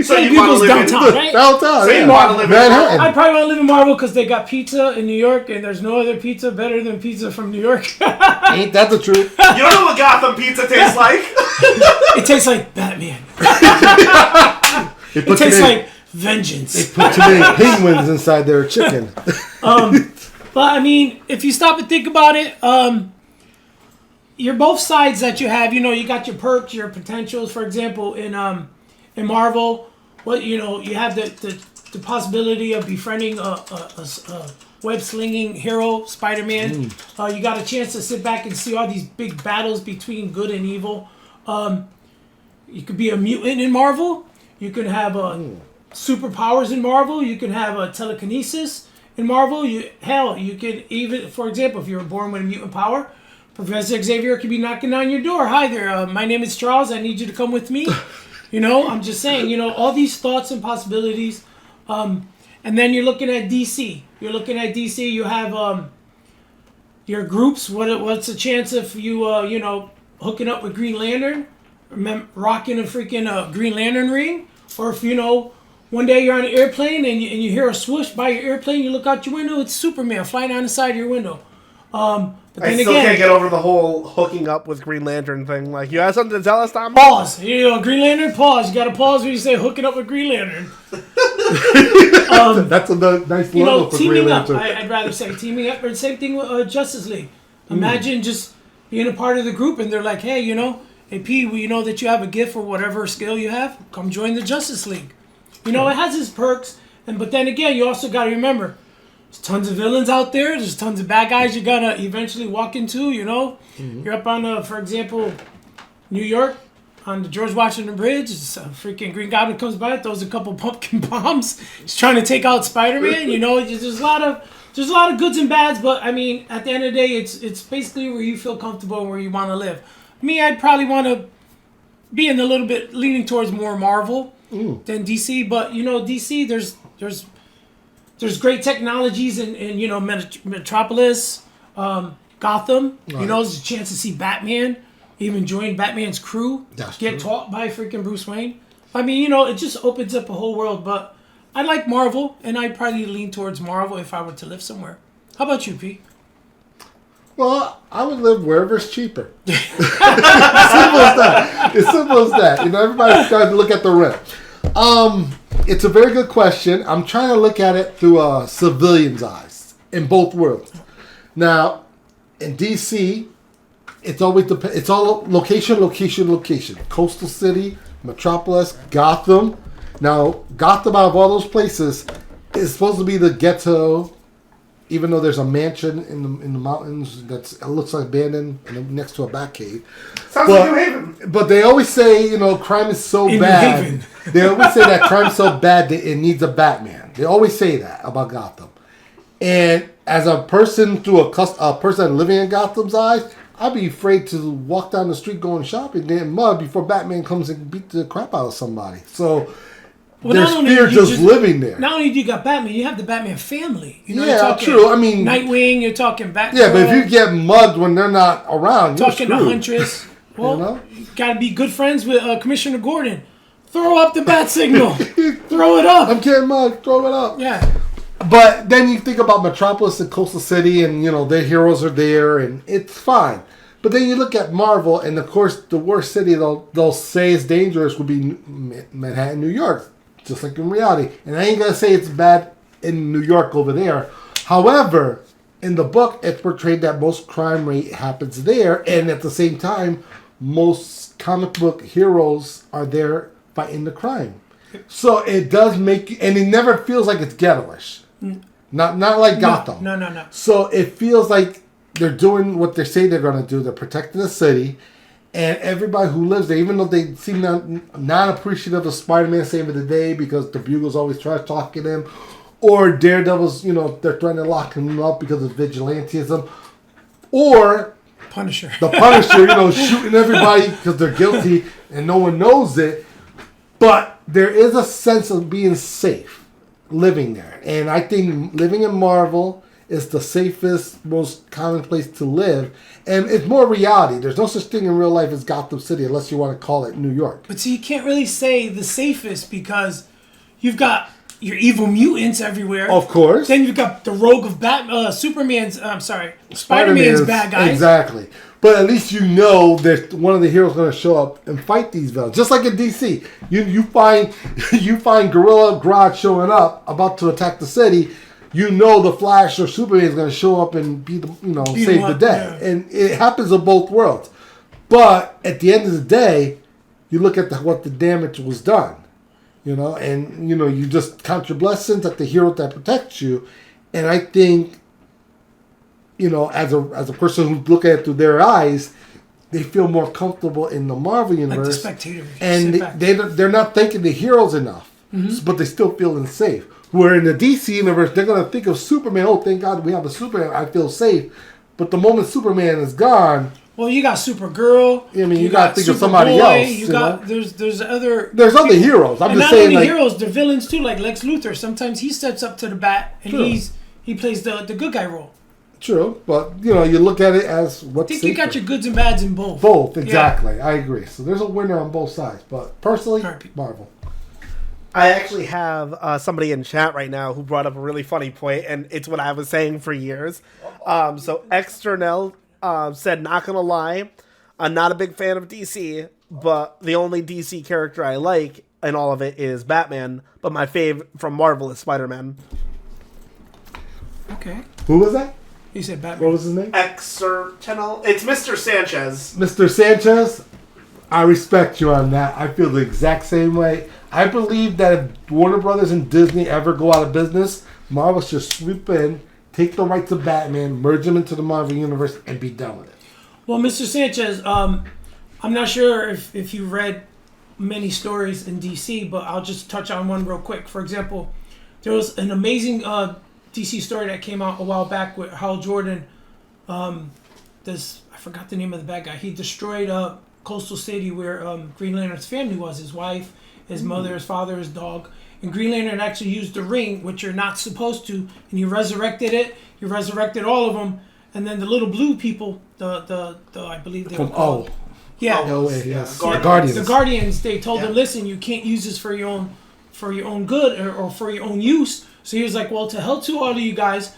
[SPEAKER 3] So
[SPEAKER 2] Daily
[SPEAKER 3] you want to
[SPEAKER 2] Bugle's
[SPEAKER 3] live
[SPEAKER 2] downtown,
[SPEAKER 3] in
[SPEAKER 2] right?
[SPEAKER 1] Downtown,
[SPEAKER 3] So you want to live in
[SPEAKER 1] Manhattan.
[SPEAKER 2] I'd probably want to live in Marvel because they got pizza in New York, and there's no other pizza better than pizza from New York.
[SPEAKER 1] Ain't that the truth?
[SPEAKER 4] You don't know what Gotham pizza tastes like?
[SPEAKER 2] It tastes like Batman.
[SPEAKER 1] It
[SPEAKER 2] It tastes like vengeance.
[SPEAKER 1] put too many penguins inside their chicken.
[SPEAKER 2] But I mean, if you stop and think about it, you're both sides that you have. You got your perks, your potentials. For example, in Marvel, you have the possibility of befriending a web slinging hero, Spider-Man. You got a chance to sit back and see all these big battles between good and evil. You could be a mutant in Marvel. You could have superpowers in Marvel. You can have a telekinesis in Marvel. You can even, for example, if you were born with a mutant power, Professor Xavier could be knocking on your door. Hi there, my name is Charles. I need you to come with me. I'm just saying, all these thoughts and possibilities. And then you're looking at DC. You have your groups. What's the chance of you, hooking up with Green Lantern, rocking a freaking Green Lantern ring, or if one day you're on an airplane and you hear a swoosh by your airplane, you look out your window, it's Superman flying down the side of your window. But then
[SPEAKER 3] I still can't get over the whole hooking up with Green Lantern thing. Like, you have something to tell us, Tom?
[SPEAKER 2] Pause. Green Lantern, pause. You got to pause when you say hooking up with Green Lantern.
[SPEAKER 1] That's a nice logo for Green
[SPEAKER 2] teaming up.
[SPEAKER 1] Lantern.
[SPEAKER 2] I'd rather say teaming up, or same thing with Justice League. Imagine just being a part of the group, and they're like, hey, hey, P, we know that you have a gift or whatever skill you have. Come join the Justice League. It has its perks, but then again, you also got to remember, there's tons of villains out there. There's tons of bad guys you're gonna eventually walk into. You're up on, for example, New York on the George Washington Bridge. A freaking Green Goblin comes by, throws a couple pumpkin bombs. He's trying to take out Spider-Man. There's a lot of goods and bads, but I mean, at the end of the day, it's basically where you feel comfortable and where you want to live. Me, I'd probably want to be in a little bit leaning towards more Marvel than DC, but DC, there's great technologies in Metropolis, Gotham. There's a chance to see Batman, even join Batman's crew. Get taught by freaking Bruce Wayne. I mean, it just opens up a whole world. But I like Marvel, and I'd probably lean towards Marvel if I were to live somewhere. How about you, P?
[SPEAKER 1] Well, I would live wherever it's cheaper. Simple as that. It's simple as that. Everybody's trying to look at the rent. It's a very good question. I'm trying to look at it through a civilian's eyes in both worlds. Now, in DC, it's always it's all location. Coastal City, Metropolis, Gotham. Now, Gotham, out of all those places, is supposed to be the ghetto. Even though there's a mansion in the mountains it looks like abandoned next to a bat cave.
[SPEAKER 3] Sounds like New Haven.
[SPEAKER 1] But they always say, crime is so bad. They always say that crime's so bad that it needs a Batman. They always say that about Gotham. And as a person a person living in Gotham's eyes, I'd be afraid to walk down the street going shopping, getting mugged before Batman comes and beat the crap out of somebody. So there's fear just living there.
[SPEAKER 2] Not only do you got Batman, you have the Batman family.
[SPEAKER 1] You're talking true. I mean,
[SPEAKER 2] Nightwing. You're talking Batman.
[SPEAKER 1] Yeah, but if you get mugged when they're not around, you're
[SPEAKER 2] talking
[SPEAKER 1] screwed.
[SPEAKER 2] to Huntress. Well, you gotta be good friends with Commissioner Gordon. Throw up the bat signal. Throw it up.
[SPEAKER 1] I'm getting mugged. Throw it up.
[SPEAKER 2] Yeah.
[SPEAKER 1] But then you think about Metropolis and Coastal City, and their heroes are there, and it's fine. But then you look at Marvel, and of course, the worst city they'll say is dangerous would be Manhattan, New York. Just like in reality. And I ain't going to say it's bad in New York over there. However, in the book, it's portrayed that most crime rate happens there. And at the same time, most comic book heroes are there fighting the crime. So it does make... And it never feels like it's ghettoish. Not like Gotham.
[SPEAKER 2] No.
[SPEAKER 1] So it feels like they're doing what they say they're going to do. They're protecting the city. And everybody who lives there, even though they seem not appreciative of Spider-Man saving the day because the Bugle's always trash-talking him, or Daredevil's, they're trying to lock him up because of vigilantism, or
[SPEAKER 2] Punisher,
[SPEAKER 1] shooting everybody because they're guilty and no one knows it. But there is a sense of being safe living there. And I think living in Marvel is the safest, most common place to live. And it's more reality. There's no such thing in real life as Gotham City unless you want to call it New York.
[SPEAKER 2] But see, you can't really say the safest because you've got your evil mutants everywhere.
[SPEAKER 1] Of course.
[SPEAKER 2] Then you've got the rogue of Spider-Man's bad guys.
[SPEAKER 1] Exactly. But at least that one of the heroes is going to show up and fight these villains. Just like in DC. You find Gorilla Grodd showing up, about to attack the city. The Flash or Superman is going to show up and save the day. Yeah. And it happens in both worlds. But at the end of the day, you look at what the damage was done. And you just count your blessings that the hero that protects you. And I think, as a person who's looking at it through their eyes, they feel more comfortable in the Marvel universe.
[SPEAKER 2] Like the spectator.
[SPEAKER 1] And they're not thanking the heroes enough. but they still feeling safe. Where in the DC universe, they're going to think of Superman. Oh, thank God we have a Superman. I feel safe. But the moment Superman is gone...
[SPEAKER 2] Well, you got Supergirl.
[SPEAKER 1] I mean, you got to think of somebody else.
[SPEAKER 2] You got there's other
[SPEAKER 1] heroes. I'm just
[SPEAKER 2] not
[SPEAKER 1] saying,
[SPEAKER 2] only
[SPEAKER 1] like,
[SPEAKER 2] heroes, they're villains too. Like Lex Luthor. Sometimes he steps up to the bat and he plays the good guy role.
[SPEAKER 1] True, but you look at it as what's.
[SPEAKER 2] I think
[SPEAKER 1] safer.
[SPEAKER 2] you got your goods and bads in both.
[SPEAKER 1] Both, exactly. Yeah. I agree. So there's a winner on both sides, but personally, Marvel.
[SPEAKER 3] I actually have somebody in chat right now who brought up a really funny point, and it's what I was saying for years. So External said, not gonna lie, I'm not a big fan of DC, but the only DC character I like in all of it is Batman, but my fave from Marvel is Spider-Man.
[SPEAKER 2] Okay.
[SPEAKER 1] Who was that?
[SPEAKER 2] He said Batman.
[SPEAKER 1] What was his name?
[SPEAKER 3] External. It's Mr. Sanchez.
[SPEAKER 1] Mr. Sanchez, I respect you on that. I feel the exact same way. I believe that if Warner Brothers and Disney ever go out of business, Marvel should swoop in, take the rights of Batman, merge them into the Marvel Universe, and be done with it.
[SPEAKER 2] Well, Mr. Sanchez, I'm not sure if you read many stories in DC, but I'll just touch on one real quick. For example, there was an amazing DC story that came out a while back with Hal Jordan. I forgot the name of the bad guy. He destroyed Coastal City where Green Lantern's family was, his wife, his mother, his father, his dog. And Green Lantern actually used the ring, which you're not supposed to, and he resurrected it. He resurrected all of them. And then the little blue people, the I believe they were called.
[SPEAKER 1] Guardians.
[SPEAKER 2] The Guardians, they told him, listen, you can't use this for your own good or for your own use. So he was like, well, to hell to all of you guys,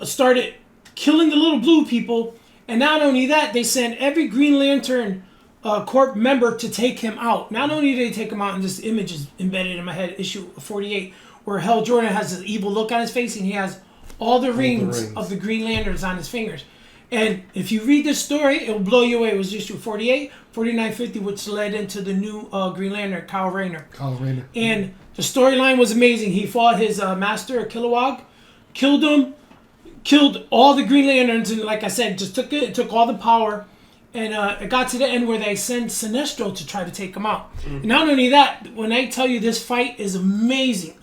[SPEAKER 2] started killing the little blue people. And not only that, they sent every Green Lantern Corp member to take him out. Not only did they take him out, and this image is embedded in my head, issue 48, where Hal Jordan has this evil look on his face, and he has all the rings of the Green Lanterns on his fingers. And if you read this story, it will blow you away. It was issue 48, 49, 50, which led into the new Green Lantern, Kyle Rayner. And the storyline was amazing. He fought his master, Kilowog, killed him, killed all the Green Lanterns, and like I said, just took all the power. And it got to the end where they send Sinestro to try to take him out. Mm-hmm. And not only that, when I tell you this fight is amazing.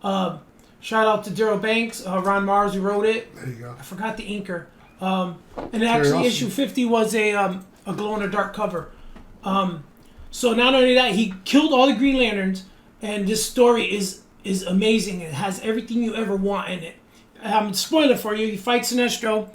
[SPEAKER 2] Shout out to Daryl Banks, Ron Mars who wrote it.
[SPEAKER 1] There you go.
[SPEAKER 2] I forgot the inker. And actually, issue 50 was a glow-in-the-dark cover. So not only that, he killed all the Green Lanterns, and this story is amazing. It has everything you ever want in it. Spoiler for you, he fights Sinestro,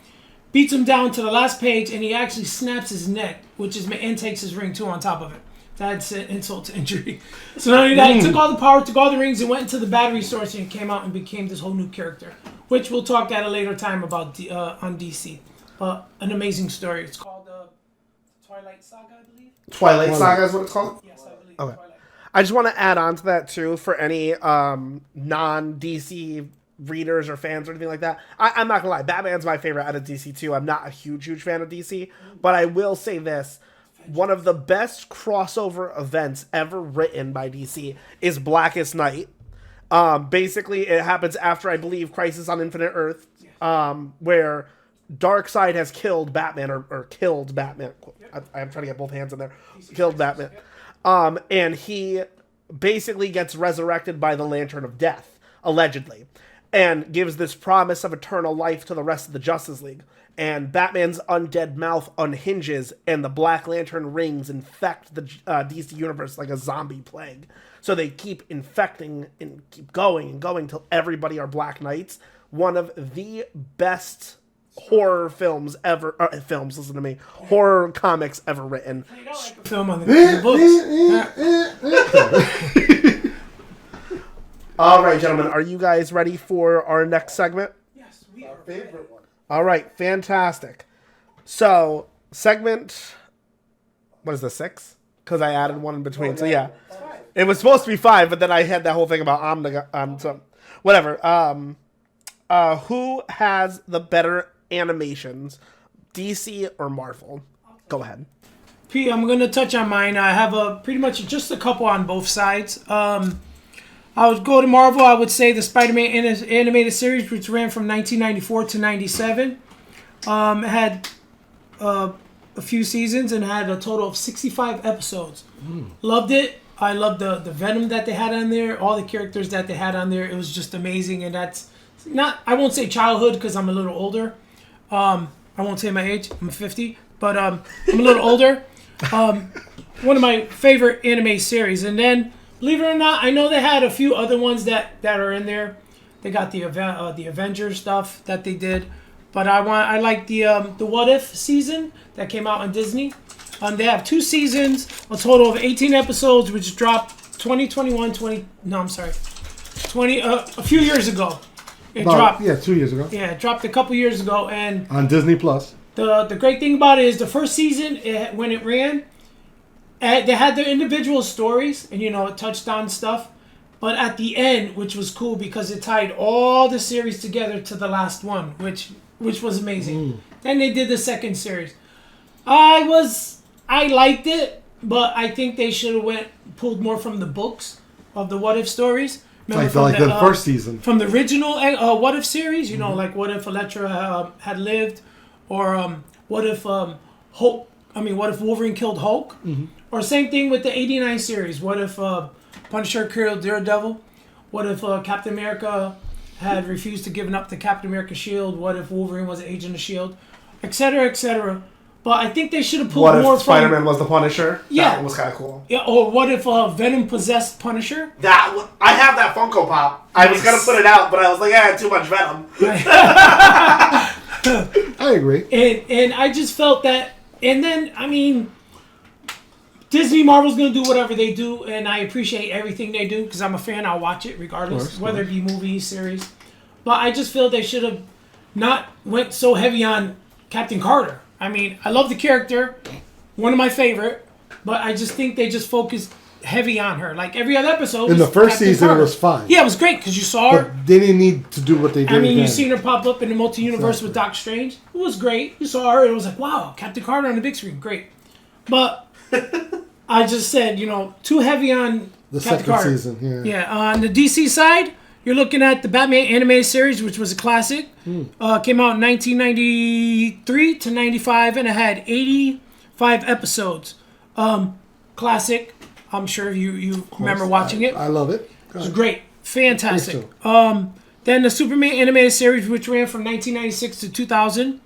[SPEAKER 2] beats him down to the last page, and he actually snaps his neck, and takes his ring too on top of it. That's an insult to injury. So not only that, he took all the power, took all the rings, and went into the battery source, and came out and became this whole new character, which we'll talk at a later time about on DC. An amazing story. It's called Twilight Saga, I believe.
[SPEAKER 3] Twilight Saga is what it's called?
[SPEAKER 2] Yes, I believe.
[SPEAKER 3] Okay.
[SPEAKER 2] Twilight.
[SPEAKER 3] I just want to add on to that, too, for any non-DC readers or fans or anything like that. I'm not gonna lie, Batman's my favorite out of DC too. I'm not a huge fan of DC, but I will say this: one of the best crossover events ever written by DC is Blackest Night. Basically, it happens after, I believe, Crisis on Infinite Earth, where Darkseid has killed Batman or killed Batman. I'm trying to get both hands in there. Killed Batman, and he basically gets resurrected by the Lantern of Death, allegedly, and gives this promise of eternal life to the rest of the Justice League. And Batman's undead mouth unhinges, and the Black Lantern rings infect the DC universe like a zombie plague. So they keep infecting and keep going and going till everybody are Black Knights. One of the best horror films ever. Listen to me. Horror comics ever written.
[SPEAKER 2] You don't like a film on the books.
[SPEAKER 3] All right, gentlemen, are you guys ready for our next segment?
[SPEAKER 2] Yes, we are.
[SPEAKER 1] Favorite one.
[SPEAKER 3] All right, fantastic. So, segment, what is this, 6? Because I added one in between. So, yeah. It was supposed to be 5, but then I had that whole thing about so whatever. Who has the better animations, DC or Marvel? Go ahead.
[SPEAKER 2] P, I'm going to touch on mine. I have pretty much just a couple on both sides. I would go to Marvel. I would say the Spider-Man animated series, which ran from 1994 to 97. Had a few seasons and had a total of 65 episodes. Loved it. I love the Venom that they had on there, all the characters that they had on there. It was just amazing, and that's not. I won't say childhood because I'm a little older. I won't say my age. I'm 50, but I'm a little older. One of my favorite anime series, and then believe it or not, I know they had a few other ones that are in there. They got the Avengers stuff that they did, but I like the What If season that came out on Disney. They have 2 seasons, a total of 18 episodes, which dropped 2021, a few years ago. It dropped.
[SPEAKER 1] Yeah, 2 years ago.
[SPEAKER 2] Yeah, it dropped a couple years ago, and
[SPEAKER 1] on Disney Plus.
[SPEAKER 2] The great thing about it is the first season, when it ran, they had their individual stories, and it touched on stuff. But at the end, which was cool because it tied all the series together to the last one, which was amazing. Then they did the second series. I liked it, but I think they should have pulled more from the books of the What If stories.
[SPEAKER 1] Remember like the first season.
[SPEAKER 2] From the original What If series, like what if Elektra had lived, or what if what if Wolverine killed Hulk? Or same thing with the 89 series. What if Punisher killed Daredevil? What if Captain America had refused to give up the Captain America shield? What if Wolverine was an agent of S.H.I.E.L.D.? Etc., etc. But I think they should have pulled more
[SPEAKER 3] from... Spider-Man was the Punisher?
[SPEAKER 2] Yeah.
[SPEAKER 3] That was kind of cool.
[SPEAKER 2] Yeah, or what if Venom possessed Punisher?
[SPEAKER 4] I have that Funko Pop. I was going to put it out, but I was like, I had too much Venom.
[SPEAKER 1] I agree.
[SPEAKER 2] And I just felt that... And then, Disney, Marvel's going to do whatever they do, and I appreciate everything they do, because I'm a fan. I'll watch it regardless, whether it be movies, series. But I just feel they should have not went so heavy on Captain Carter. I love the character, one of my favorite, but I just think they just focused heavy on her. Like every other episode.
[SPEAKER 1] In the first
[SPEAKER 2] Captain
[SPEAKER 1] season,
[SPEAKER 2] Carter.
[SPEAKER 1] it was fine.
[SPEAKER 2] Yeah, it was great because you saw her.
[SPEAKER 1] But they didn't need to do what they did.
[SPEAKER 2] You've seen her pop up in the multi-universe with Doctor Strange. It was great. You saw her. It was like, wow, Captain Carter on the big screen. Great. But I just said, too heavy on
[SPEAKER 1] the
[SPEAKER 2] Captain
[SPEAKER 1] second
[SPEAKER 2] Carter.
[SPEAKER 1] season.
[SPEAKER 2] Yeah. On the DC side, you're looking at the Batman animated series, which was a classic. Came out in 1993 to 95, and it had 85 episodes. Classic. I'm sure you remember watching it.
[SPEAKER 1] I love it.
[SPEAKER 2] It was great. Fantastic. Then the Superman animated series, which ran from 1996 to 2000.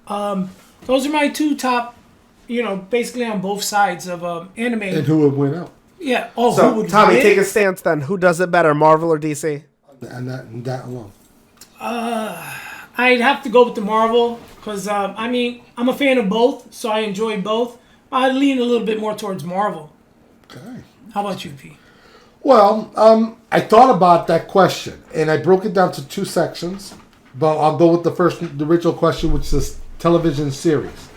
[SPEAKER 2] Those are my 2 top, basically on both sides of anime.
[SPEAKER 1] And who would win out?
[SPEAKER 2] Yeah.
[SPEAKER 3] So,
[SPEAKER 2] who would
[SPEAKER 3] Tommy,
[SPEAKER 2] win?
[SPEAKER 3] take a stance then. Who does it better, Marvel or DC?
[SPEAKER 1] And that alone.
[SPEAKER 2] I'd have to go with the Marvel because I'm a fan of both, so I enjoy both. I lean a little bit more towards Marvel.
[SPEAKER 1] Okay.
[SPEAKER 2] How about you, P?
[SPEAKER 1] Well, I thought about that question, and I broke it down to 2 sections. But I'll go with the original question, which is television series.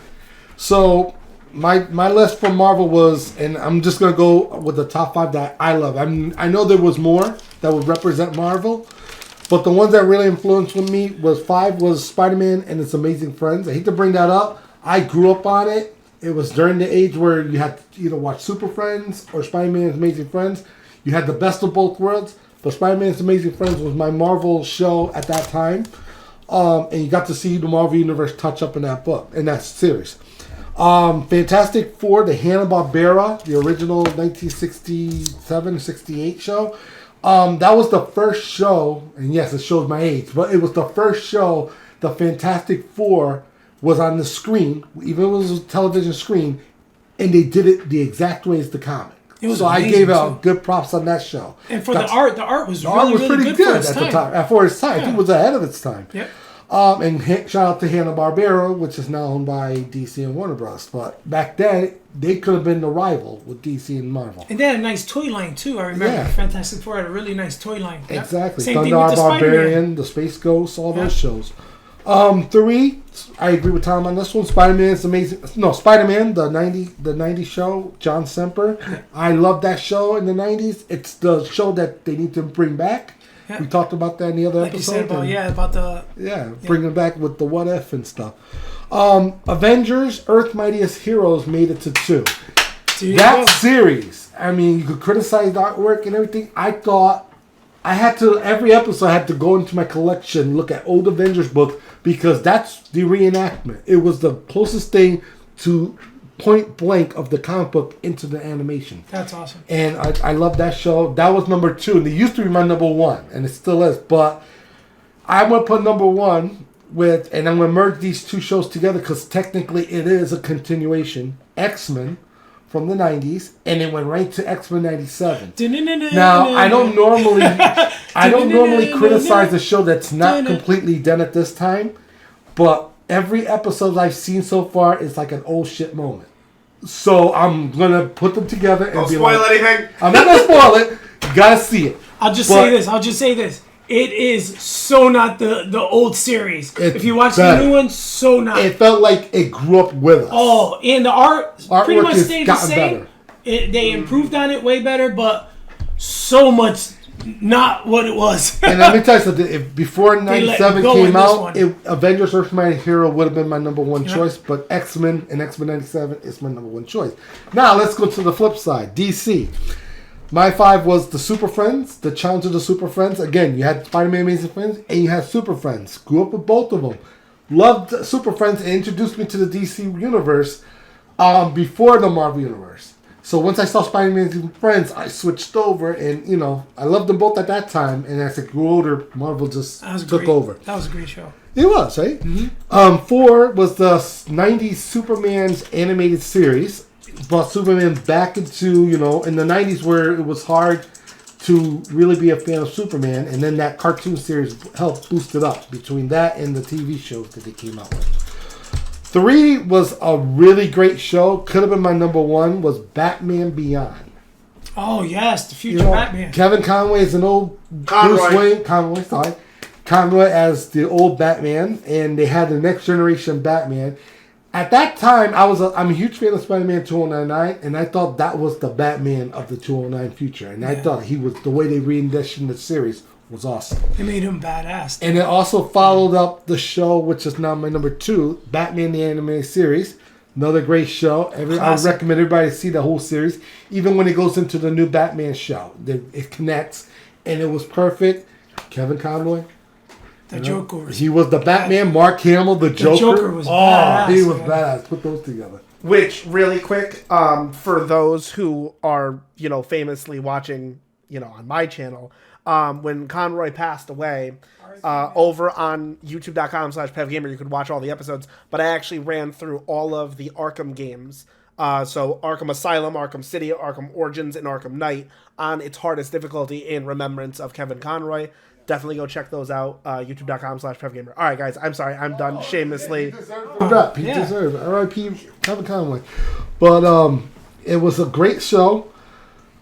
[SPEAKER 1] So my list for Marvel was, and I'm just gonna go with the top 5 that I love. I know there was more that would represent Marvel, but the ones that really influenced me was 5 was Spider-Man and Its Amazing Friends. I hate to bring that up. I grew up on it. It was during the age where you had to either watch Super Friends or Spider-Man's Amazing Friends. You had the best of both worlds, but Spider-Man's Amazing Friends was my Marvel show at that time. And you got to see the Marvel Universe touch up in that series. Fantastic Four, the Hanna-Barbera, the original 1967-68 show. That was the first show, and yes, it shows my age, but it was the first show the Fantastic Four was on the screen, even if it was a television screen, and they did it the exact way as the comic. So I gave out good props on that show.
[SPEAKER 2] And for the art was really
[SPEAKER 1] pretty
[SPEAKER 2] good
[SPEAKER 1] at the time. For its time, I think it was ahead of its time.
[SPEAKER 2] Yep.
[SPEAKER 1] And shout out to Hanna-Barbera, which is now owned by DC and Warner Bros. But back then, they could have been the rival with DC and Marvel.
[SPEAKER 2] And they had a nice toy line, too. I remember Fantastic Four had a really nice toy line. Yep.
[SPEAKER 1] Exactly.
[SPEAKER 2] Same
[SPEAKER 1] Thunder
[SPEAKER 2] thing with the
[SPEAKER 1] Barbarian, the Space Ghost, all those shows. 3, I agree with Tom on this one. Spider-Man's amazing. No, Spider-Man, the 90s show, John Semper. I love that show in the 90s. It's the show that they need to bring back. Yeah. We talked about that in the other episode. Bringing back with the What If and stuff. Avengers, Earth's Mightiest Heroes made it to 2. That series, you could criticize the artwork and everything. I thought I had to, every episode I had to go into my collection, look at old Avengers books, because that's the reenactment. It was the closest thing to point blank of the comic book into the animation.
[SPEAKER 2] That's awesome.
[SPEAKER 1] And I love that show. That was number 2. And it used to be my number 1. And it still is. But I'm going to put number 1 with... And I'm going to merge these two shows together because technically it is a continuation. X-Men from the 90s. And it went right to X-Men 97. Now, I don't normally criticize a show that's not completely done at this time. But every episode I've seen so far is like an old shit moment. So I'm going to put them together and
[SPEAKER 4] Don't
[SPEAKER 1] be
[SPEAKER 4] spoil
[SPEAKER 1] like...
[SPEAKER 4] anything.
[SPEAKER 1] I'm not going to spoil it. You got to see it.
[SPEAKER 2] I'll just say this. It is so not the old series. If you watch the new one, so not.
[SPEAKER 1] It felt like it grew up with us.
[SPEAKER 2] Oh, and the artwork pretty much stayed the same.
[SPEAKER 1] Better.
[SPEAKER 2] They improved on it way better, but so much not what it was.
[SPEAKER 1] And let me tell you something. If before 97 came out, Avengers Earth Mighty Hero would have been my number 1 choice, but X-Men and X-Men 97 is my number 1 choice. Now, let's go to the flip side. DC. My 5 was the Super Friends, the Challenge of the Super Friends. Again, you had Spider-Man Amazing Friends, and you had Super Friends. Grew up with both of them. Loved Super Friends and introduced me to the DC universe before the Marvel universe. So once I saw Spider-Man Amazing Friends, I switched over, and, I loved them both at that time. And as I grew older, Marvel just took over.
[SPEAKER 2] That was a great show.
[SPEAKER 1] It was, right? Mm-hmm. 4 was the 90s Superman's animated series. Brought Superman back into, in the 90s where it was hard to really be a fan of Superman. And then that cartoon series helped boost it up between that and the TV shows that they came out with. 3 was a really great show. Could have been my number 1, was Batman Beyond.
[SPEAKER 2] Oh, yes, the future Batman.
[SPEAKER 1] Kevin Conroy is an old Bruce Wayne. Conroy as the old Batman. And they had the next generation Batman. At that time, I'm a huge fan of Spider-Man 2099, and I thought that was the Batman of the 2009 future. And I thought he was, the way they re-envisioned the series was awesome.
[SPEAKER 2] They made him badass.
[SPEAKER 1] And it also followed up the show, which is now my number 2, Batman the Animated Series. Another great show. I recommend everybody see the whole series. Even when it goes into the new Batman show, it connects, and it was perfect. Kevin Conroy.
[SPEAKER 2] The Joker.
[SPEAKER 1] He was the Batman. Mark Hamill, the Joker.
[SPEAKER 2] The Joker was badass.
[SPEAKER 1] He was badass. Put those together.
[SPEAKER 3] Which, really quick, for those who are, famously watching, on my channel, when Conroy passed away, over on youtube.com/PevGamer, you could watch all the episodes, but I actually ran through all of the Arkham games. So Arkham Asylum, Arkham City, Arkham Origins, and Arkham Knight on its hardest difficulty in remembrance of Kevin Conroy. Definitely go check those out. YouTube.com/PevGamer. All right, guys. I'm sorry. I'm done shamelessly.
[SPEAKER 1] He deserved it. R.I.P. Kevin Conroy. But it was a great show.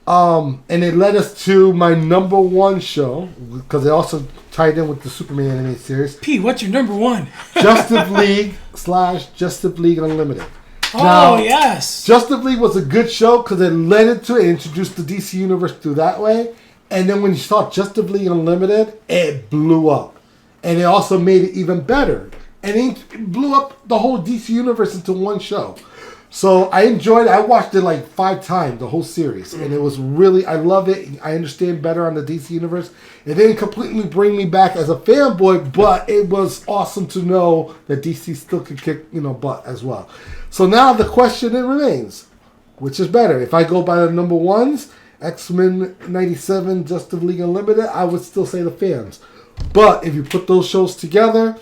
[SPEAKER 1] And it led us to my number 1 show, because it also tied in with the Superman animated series.
[SPEAKER 2] P, what's your number 1?
[SPEAKER 1] Justice League / Justice League Unlimited.
[SPEAKER 2] Oh, yes.
[SPEAKER 1] Justice League was a good show because it led into it, introduced the DC universe through that way. And then when you saw Justice League Unlimited, it blew up. And it also made it even better. And it blew up the whole DC universe into one show. So I enjoyed it. I watched it like 5 times, the whole series. And it was really, I love it. I understand better on the DC universe. It didn't completely bring me back as a fanboy, but it was awesome to know that DC still could kick, butt as well. So now the question remains, which is better? If I go by the number 1s, X-Men 97, Justice League Unlimited, I would still say the fans. But if you put those shows together,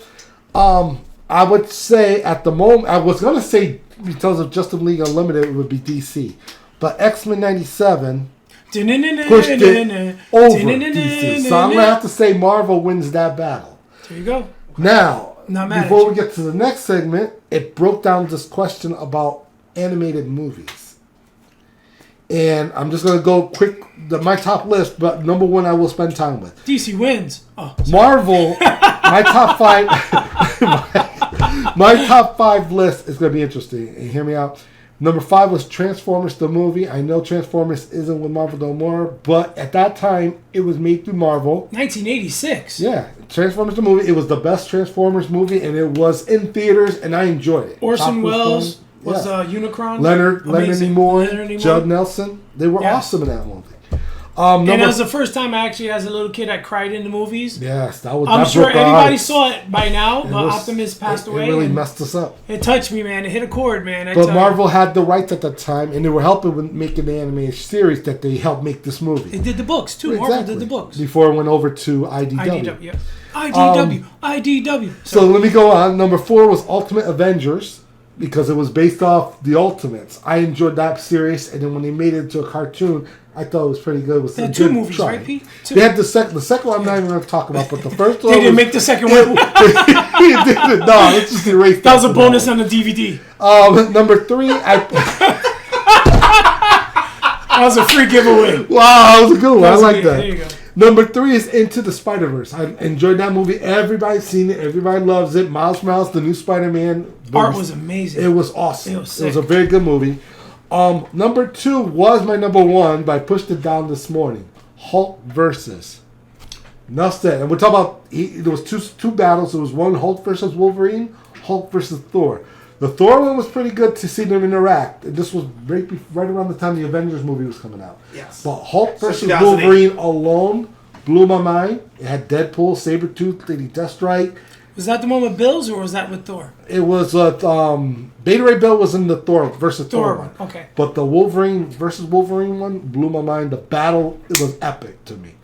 [SPEAKER 1] I would say at the moment, I was going to say because of Justice League Unlimited, it would be DC. But X-Men 97 pushed it over DC. So I'm going to have to say Marvel wins that battle.
[SPEAKER 2] There you go.
[SPEAKER 1] Now, before we get to the next segment, it broke down this question about animated movies. And I'm just going to go quick, my top list, but number 1 I will spend time with.
[SPEAKER 2] DC wins. Oh,
[SPEAKER 1] Marvel, my top 5, my top 5 list is going to be interesting. And hear me out. Number 5 was Transformers the movie. I know Transformers isn't with Marvel no more, but at that time, it was made through Marvel.
[SPEAKER 2] 1986.
[SPEAKER 1] Yeah, Transformers the movie. It was the best Transformers movie, and it was in theaters, and I enjoyed it.
[SPEAKER 2] Orson Welles was Unicron.
[SPEAKER 1] Leonard Nimoy, Judd Nelson. They were awesome in that movie.
[SPEAKER 2] And
[SPEAKER 1] Number,
[SPEAKER 2] that was the first time I actually, as a little kid, I cried in the movies.
[SPEAKER 1] yes, that was.
[SPEAKER 2] I'm
[SPEAKER 1] that
[SPEAKER 2] sure
[SPEAKER 1] broke our
[SPEAKER 2] everybody
[SPEAKER 1] hearts.
[SPEAKER 2] saw it by now, but
[SPEAKER 1] was-
[SPEAKER 2] Optimus passed
[SPEAKER 1] it
[SPEAKER 2] away.
[SPEAKER 1] really
[SPEAKER 2] and
[SPEAKER 1] messed us up.
[SPEAKER 2] it touched me, man. It hit a chord, man.
[SPEAKER 1] But Marvel had the rights at the time, and they were helping with making the animated series that they helped make this movie.
[SPEAKER 2] They did the books, too. Marvel did the books.
[SPEAKER 1] Before it went over to IDW.
[SPEAKER 2] IDW, yeah. IDW.
[SPEAKER 1] So let me go on. Number 4 was Ultimate Avengers, because it was based off the Ultimates. I enjoyed that series, and then when they made it into a cartoon, I thought it was pretty good. It was
[SPEAKER 2] They
[SPEAKER 1] a
[SPEAKER 2] had 2
[SPEAKER 1] good
[SPEAKER 2] movies,
[SPEAKER 1] try.
[SPEAKER 2] right, Pete? 2.
[SPEAKER 1] They had the second one. I'm not even going to talk about, but the first one
[SPEAKER 2] They didn't
[SPEAKER 1] was-
[SPEAKER 2] make the second one.
[SPEAKER 1] No, let's just erase that.
[SPEAKER 2] That was a
[SPEAKER 1] for
[SPEAKER 2] bonus
[SPEAKER 1] now.
[SPEAKER 2] on the DVD.
[SPEAKER 1] Number 3,
[SPEAKER 2] That was a free giveaway.
[SPEAKER 1] wow, that was a good one. I
[SPEAKER 2] That was
[SPEAKER 1] like
[SPEAKER 2] good.
[SPEAKER 1] that.
[SPEAKER 2] There you go.
[SPEAKER 1] Number 3 is Into the Spider-Verse. I enjoyed that movie. Everybody's seen it. Everybody loves it. Miles Morales, the new Spider-Man.
[SPEAKER 2] Art was amazing.
[SPEAKER 1] It was awesome.
[SPEAKER 2] It was
[SPEAKER 1] It was
[SPEAKER 2] sick.
[SPEAKER 1] a very good movie. Number 2 was my number 1, but I pushed it down this morning. Hulk versus. Enough said. And we're talking about, there was two battles. There was one Hulk versus Wolverine, Hulk versus Thor. The Thor one was pretty good to see them interact. And this was right around the time the Avengers movie was coming out.
[SPEAKER 4] Yes.
[SPEAKER 1] But Hulk
[SPEAKER 4] So
[SPEAKER 1] versus
[SPEAKER 4] 2008.
[SPEAKER 1] Wolverine alone blew my mind. It had Deadpool, Sabretooth, Lady Deathstrike.
[SPEAKER 2] Was that the one with Bills, or was that with Thor?
[SPEAKER 1] It was Beta Ray Bill was in the Thor versus Thor one.
[SPEAKER 2] Okay.
[SPEAKER 1] But the Wolverine versus Wolverine one blew my mind. The battle, it was epic to me.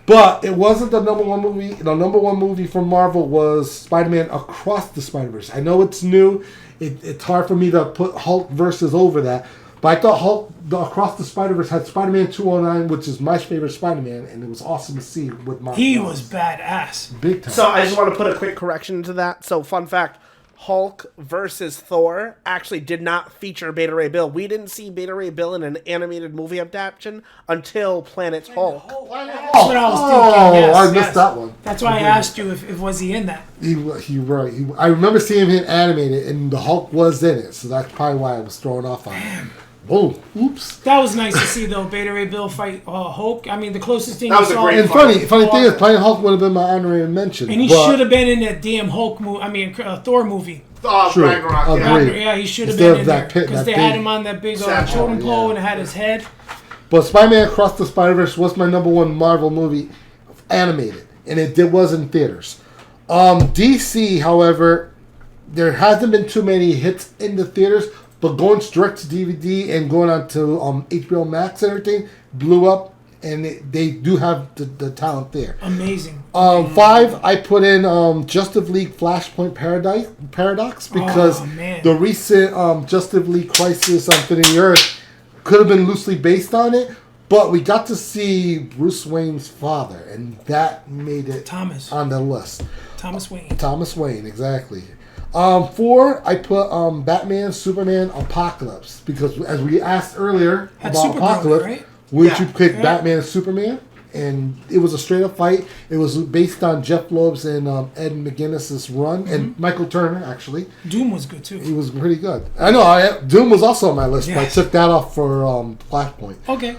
[SPEAKER 1] But it wasn't the number one movie. The number one movie from Marvel was Spider-Man Across the Spider-Verse. I know it's new. It's hard for me to put Hulk versus over that. But I thought Hulk Across the Spider-Verse had Spider-Man 209, which is my favorite Spider-Man, and it was awesome to see with my
[SPEAKER 2] He was badass.
[SPEAKER 1] big time.
[SPEAKER 3] So I just want to put a quick correction to that. So fun fact, Hulk versus Thor actually did not feature Beta Ray Bill. We didn't see Beta Ray Bill in an animated movie adaptation until Planet's Hulk.
[SPEAKER 2] That's what I was thinking. Yes,
[SPEAKER 1] I missed
[SPEAKER 2] yes.
[SPEAKER 1] that one.
[SPEAKER 2] That's why I asked you if was he in that.
[SPEAKER 1] I remember seeing him animated, and the Hulk was in it, so that's probably why I was thrown off on it. Whoa, oops.
[SPEAKER 2] That was nice to see though. Beta Ray Bill fight Hulk. I mean, the closest thing
[SPEAKER 4] That
[SPEAKER 2] you
[SPEAKER 4] was a
[SPEAKER 2] saw.
[SPEAKER 4] great
[SPEAKER 1] And funny thing is, playing Hulk would have been my honorary mention.
[SPEAKER 2] And he
[SPEAKER 1] but
[SPEAKER 2] should have been in that damn Hulk movie. I mean, Thor movie.
[SPEAKER 1] True.
[SPEAKER 4] Ragnarok, yeah.
[SPEAKER 1] Agreed.
[SPEAKER 2] Yeah, he should have
[SPEAKER 1] Instead
[SPEAKER 2] been
[SPEAKER 1] of
[SPEAKER 2] in
[SPEAKER 1] that
[SPEAKER 2] there
[SPEAKER 1] pit-
[SPEAKER 2] because
[SPEAKER 1] that
[SPEAKER 2] they had
[SPEAKER 1] big
[SPEAKER 2] him on that big
[SPEAKER 4] satchel,
[SPEAKER 2] totem pole
[SPEAKER 1] yeah.
[SPEAKER 2] and it had his head.
[SPEAKER 1] But Spider-Man Across the Spider-Verse was my number one Marvel movie, animated, and it was in theaters. DC, however, there hasn't been too many hits in the theaters, but going direct to DVD and going on to HBO Max and everything blew up, and they do have the talent there.
[SPEAKER 2] Amazing.
[SPEAKER 1] 5, I put in Justice League Flashpoint Paradox because
[SPEAKER 2] Oh, man.
[SPEAKER 1] the recent Justice League Crisis on Infinity Earth could have been loosely based on it, but we got to see Bruce Wayne's father, and that made it
[SPEAKER 2] Thomas
[SPEAKER 1] on the list.
[SPEAKER 2] Wayne.
[SPEAKER 1] Thomas Wayne, exactly. 4, I put Batman, Superman, Apocalypse, because as we asked earlier
[SPEAKER 2] Had
[SPEAKER 1] about
[SPEAKER 2] Supergirl,
[SPEAKER 1] Apocalypse,
[SPEAKER 2] right?
[SPEAKER 1] would
[SPEAKER 4] Yeah.
[SPEAKER 1] you pick
[SPEAKER 2] Yeah.
[SPEAKER 1] Batman and Superman? And it was a straight up fight. It was based on Jeff Loeb's and Ed McGuinness's run,
[SPEAKER 2] Mm-hmm.
[SPEAKER 1] and Michael Turner actually.
[SPEAKER 2] Doom was good too.
[SPEAKER 1] He was pretty good. I know. Doom was also on my list, but I
[SPEAKER 2] Yes.
[SPEAKER 1] took that off for Flashpoint.
[SPEAKER 2] Okay.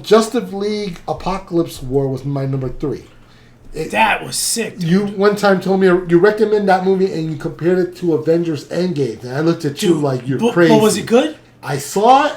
[SPEAKER 1] Justice League Apocalypse War was my number 3.
[SPEAKER 2] That was sick. Dude.
[SPEAKER 1] You one time told me you recommend that movie, and you compared it to Avengers Endgame, and I looked at you
[SPEAKER 2] Dude,
[SPEAKER 1] like you're
[SPEAKER 2] but,
[SPEAKER 1] crazy.
[SPEAKER 2] But was it good?
[SPEAKER 1] I saw it.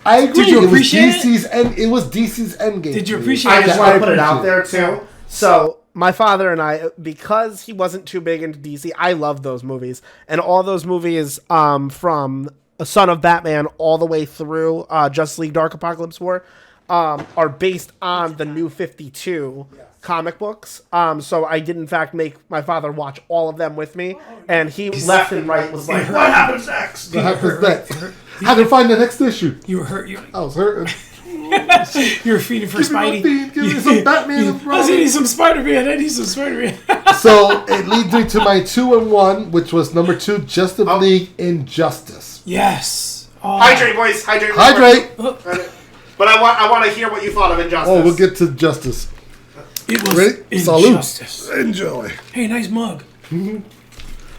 [SPEAKER 1] I agree.
[SPEAKER 2] Did you appreciate
[SPEAKER 1] it? Was DC's it was DC's Endgame.
[SPEAKER 2] Did you
[SPEAKER 1] to me.
[SPEAKER 2] appreciate
[SPEAKER 3] I
[SPEAKER 2] it?
[SPEAKER 3] just
[SPEAKER 1] Yeah,
[SPEAKER 3] want to put it out
[SPEAKER 1] appreciate
[SPEAKER 3] there too. So my father and I, because he wasn't too big into DC, I love those movies, and all those movies from Son of Batman all the way through Justice League Dark Apocalypse War are based on the New 52 comic books. So I did in fact make my father watch all of them with me, and he left and right was like, "What happens next?"
[SPEAKER 1] What happens next? Had to find the next issue.
[SPEAKER 2] You were hurt.
[SPEAKER 1] I was hurting.
[SPEAKER 2] You were feeding for
[SPEAKER 1] Give me my
[SPEAKER 2] Spidey.
[SPEAKER 1] feed, give me some Batman and
[SPEAKER 2] I need some Spider-Man. I need some Spider-Man.
[SPEAKER 1] So it leads me to my 2 and 1, which was number 2, Justice League Injustice.
[SPEAKER 2] Yes. Oh,
[SPEAKER 4] Hydrate, boys. Hydrate.
[SPEAKER 1] Hydrate.
[SPEAKER 4] But I want to hear what you thought of Injustice.
[SPEAKER 1] Oh, we'll get to Justice.
[SPEAKER 2] it was
[SPEAKER 1] Ready? Salute.
[SPEAKER 2] injustice.
[SPEAKER 1] Enjoy.
[SPEAKER 2] Hey, nice mug.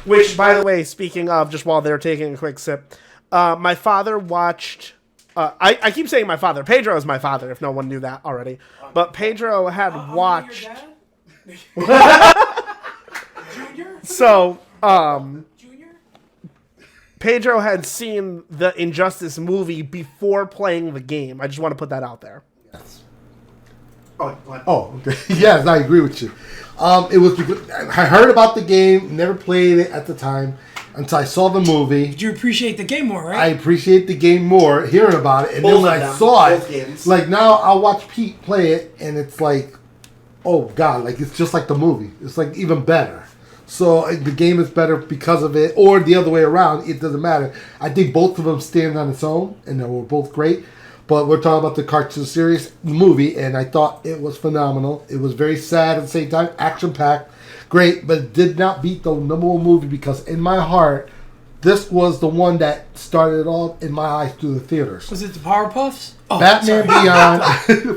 [SPEAKER 3] Which, by the way, speaking of, just while they're taking a quick sip, my father watched. I keep saying my father. Pedro is my father, if no one knew that already. But Pedro had watched.
[SPEAKER 2] Junior?
[SPEAKER 3] So,
[SPEAKER 2] Junior?
[SPEAKER 3] Pedro had seen the Injustice movie before playing the game. I just want to put that out there.
[SPEAKER 1] Yes.
[SPEAKER 4] Oh, what?
[SPEAKER 1] Oh, okay. Yes, I agree with you. It was because I heard about the game, never played it at the time until I saw the movie.
[SPEAKER 2] Did you appreciate the game more, right?
[SPEAKER 1] I appreciate the game more hearing about it, and
[SPEAKER 4] Both
[SPEAKER 1] then when
[SPEAKER 4] of
[SPEAKER 1] I
[SPEAKER 4] them,
[SPEAKER 1] saw
[SPEAKER 4] both
[SPEAKER 1] it,
[SPEAKER 4] games.
[SPEAKER 1] like now I'll watch Pete play it, and it's like, oh god, like it's just like the movie. It's like even better. So the game is better because of it, or the other way around. It doesn't matter. I think both of them stand on its own, and they were both great. But we're talking about the cartoon series movie, and I thought it was phenomenal. It was very sad at the same time, action-packed, great, but it did not beat the number one movie because in my heart, this was the one that started it all in my eyes through the theaters.
[SPEAKER 2] Was it the Powerpuffs? Oh,
[SPEAKER 1] Batman
[SPEAKER 2] sorry.
[SPEAKER 1] Beyond.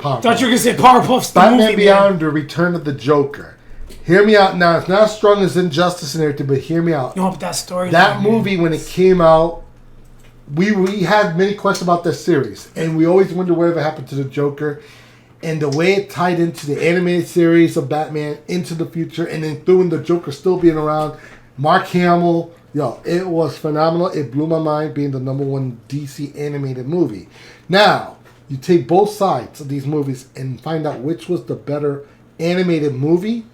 [SPEAKER 2] Thought you were going to say Powerpuffs, the
[SPEAKER 1] Batman
[SPEAKER 2] movie,
[SPEAKER 1] Beyond,
[SPEAKER 2] man.
[SPEAKER 1] The Return of the Joker. Hear me out now. It's not as strong as Injustice and everything, but hear me out.
[SPEAKER 2] No, but that story.
[SPEAKER 1] That movie, when it came out, we had many questions about this series, and we always wonder whatever happened to the Joker, and the way it tied into the animated series of Batman into the future, and then threw in the Joker still being around. Mark Hamill, it was phenomenal. It blew my mind being the number one DC animated movie. Now, you take both sides of these movies and find out which was the better animated movie.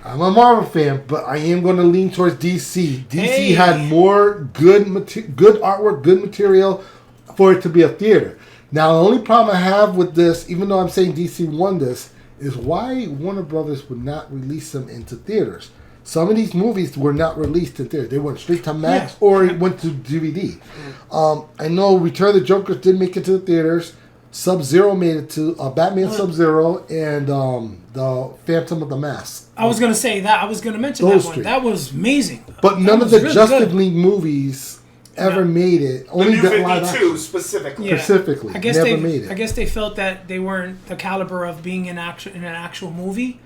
[SPEAKER 1] I'm a Marvel fan, but I am going to lean towards DC. DC had more good artwork, good material for it to be a theater. Now, the only problem I have with this, even though I'm saying DC won this, is why Warner Brothers would not release them into theaters. Some of these movies were not released in theaters. They went straight to Max or it went to DVD. I know Return of the Joker did make it to the theaters. Sub-Zero made it to Batman Sub-Zero and the Phantom of the Mask.
[SPEAKER 2] I was going to say that. I was going to mention
[SPEAKER 1] Those
[SPEAKER 2] that one.
[SPEAKER 1] three.
[SPEAKER 2] That was amazing.
[SPEAKER 1] But
[SPEAKER 2] That
[SPEAKER 1] none of
[SPEAKER 2] was
[SPEAKER 1] the
[SPEAKER 2] really
[SPEAKER 1] Justice
[SPEAKER 2] good.
[SPEAKER 1] League movies ever made it.
[SPEAKER 4] The
[SPEAKER 1] Only
[SPEAKER 4] new
[SPEAKER 1] the live
[SPEAKER 4] 52
[SPEAKER 1] action.
[SPEAKER 4] specifically.
[SPEAKER 2] Yeah.
[SPEAKER 1] Specifically, never made it.
[SPEAKER 2] I guess they felt that they weren't the caliber of being in an actual movie,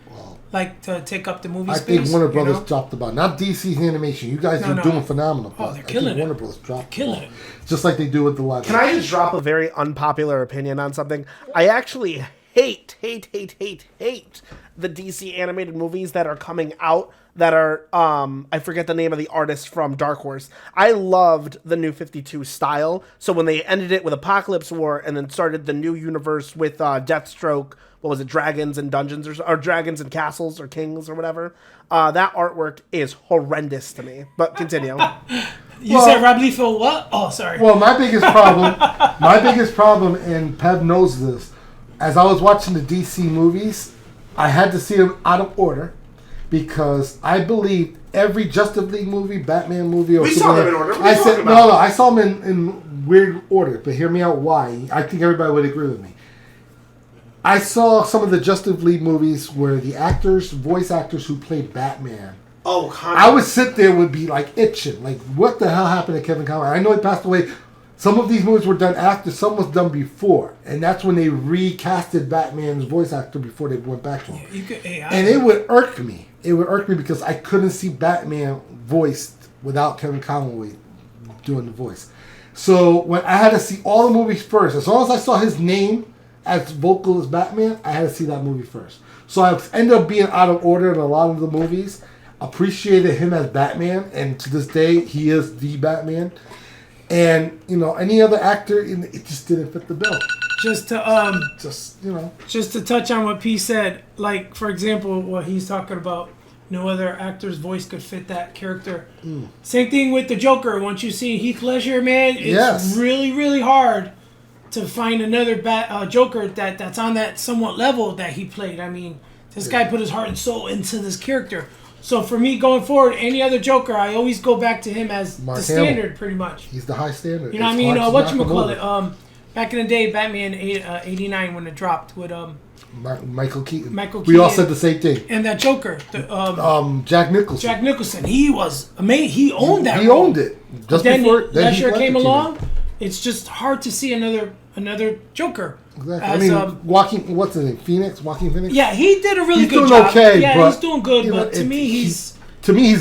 [SPEAKER 2] like to take up the movie
[SPEAKER 1] I
[SPEAKER 2] space.
[SPEAKER 1] think Warner Brothers
[SPEAKER 2] you know?
[SPEAKER 1] dropped the ball. Not DC's animation. You guys are
[SPEAKER 2] No.
[SPEAKER 1] doing phenomenal.
[SPEAKER 2] Oh,
[SPEAKER 1] but
[SPEAKER 2] they're
[SPEAKER 1] I
[SPEAKER 2] killing
[SPEAKER 1] think
[SPEAKER 2] it.
[SPEAKER 1] Warner Brothers dropped the
[SPEAKER 2] killing
[SPEAKER 1] ball.
[SPEAKER 2] it.
[SPEAKER 1] Just like they do with the live
[SPEAKER 3] Can I just drop a very unpopular opinion on something? I actually hate the DC animated movies that are coming out that are, I forget the name of the artist from Dark Horse. I loved the New 52 style. So when they ended it with Apocalypse War and then started the new universe with Deathstroke, what was it, Dragons and Dungeons or Dragons and Castles or Kings or whatever, that artwork is horrendous to me. But continue.
[SPEAKER 2] You said Rob Liefeld what? Oh, sorry.
[SPEAKER 1] Well, my biggest problem, and Pev knows this, as I was watching the DC movies, I had to see them out of order because I believe every Justice League movie, Batman movie, or
[SPEAKER 4] We saw them in order. What are
[SPEAKER 1] I
[SPEAKER 4] you
[SPEAKER 1] said
[SPEAKER 4] talking about?
[SPEAKER 1] no. I saw them in weird order, but hear me out. Why? I think everybody would agree with me. I saw some of the Justice League movies where the voice actors who played Batman.
[SPEAKER 4] Oh,
[SPEAKER 1] I would sit there would be like itching, like what the hell happened to Kevin Conroy? I know he passed away. Some of these movies were done after, some was done before, and that's when they recasted Batman's voice actor before they went back to him. And it would irk me. It would irk me because I couldn't see Batman voiced without Kevin Conroy doing the voice. So when I had to see all the movies first, as long as I saw his name as vocal as Batman, I had to see that movie first. So I ended up being out of order in a lot of the movies. Appreciated him as Batman, and to this day, he is the Batman. And, any other actor, it just didn't fit the bill.
[SPEAKER 2] Just to touch on what P said, like, for example, what he's talking about, no other actor's voice could fit that character. Same thing with the Joker. Once you see Heath Ledger, man, it's really, really hard to find another Joker that's on that somewhat level that he played. I mean, this guy put his heart and soul into this character. So for me, going forward, any other Joker, I always go back to him as
[SPEAKER 1] Mark
[SPEAKER 2] the standard,
[SPEAKER 1] Hamill.
[SPEAKER 2] pretty much.
[SPEAKER 1] He's the high standard.
[SPEAKER 2] You know what I mean? Whatchamacallit, back in the day, Batman 89 when it dropped with
[SPEAKER 1] Michael Keaton.
[SPEAKER 2] We
[SPEAKER 1] all said the same thing.
[SPEAKER 2] And that Joker,
[SPEAKER 1] Jack Nicholson.
[SPEAKER 2] Jack Nicholson, he was amazing. He owned that.
[SPEAKER 1] He
[SPEAKER 2] role.
[SPEAKER 1] owned it. Just
[SPEAKER 2] then
[SPEAKER 1] before
[SPEAKER 2] Ledger
[SPEAKER 1] Heath
[SPEAKER 2] came
[SPEAKER 1] Ledger
[SPEAKER 2] along. It's just hard to see another Joker.
[SPEAKER 1] Exactly. What's his name? Phoenix? Joaquin Phoenix?
[SPEAKER 2] Yeah, he did a really
[SPEAKER 1] he's
[SPEAKER 2] good
[SPEAKER 1] doing
[SPEAKER 2] job.
[SPEAKER 1] okay,
[SPEAKER 2] yeah,
[SPEAKER 1] but,
[SPEAKER 2] he's doing good, but to me, he's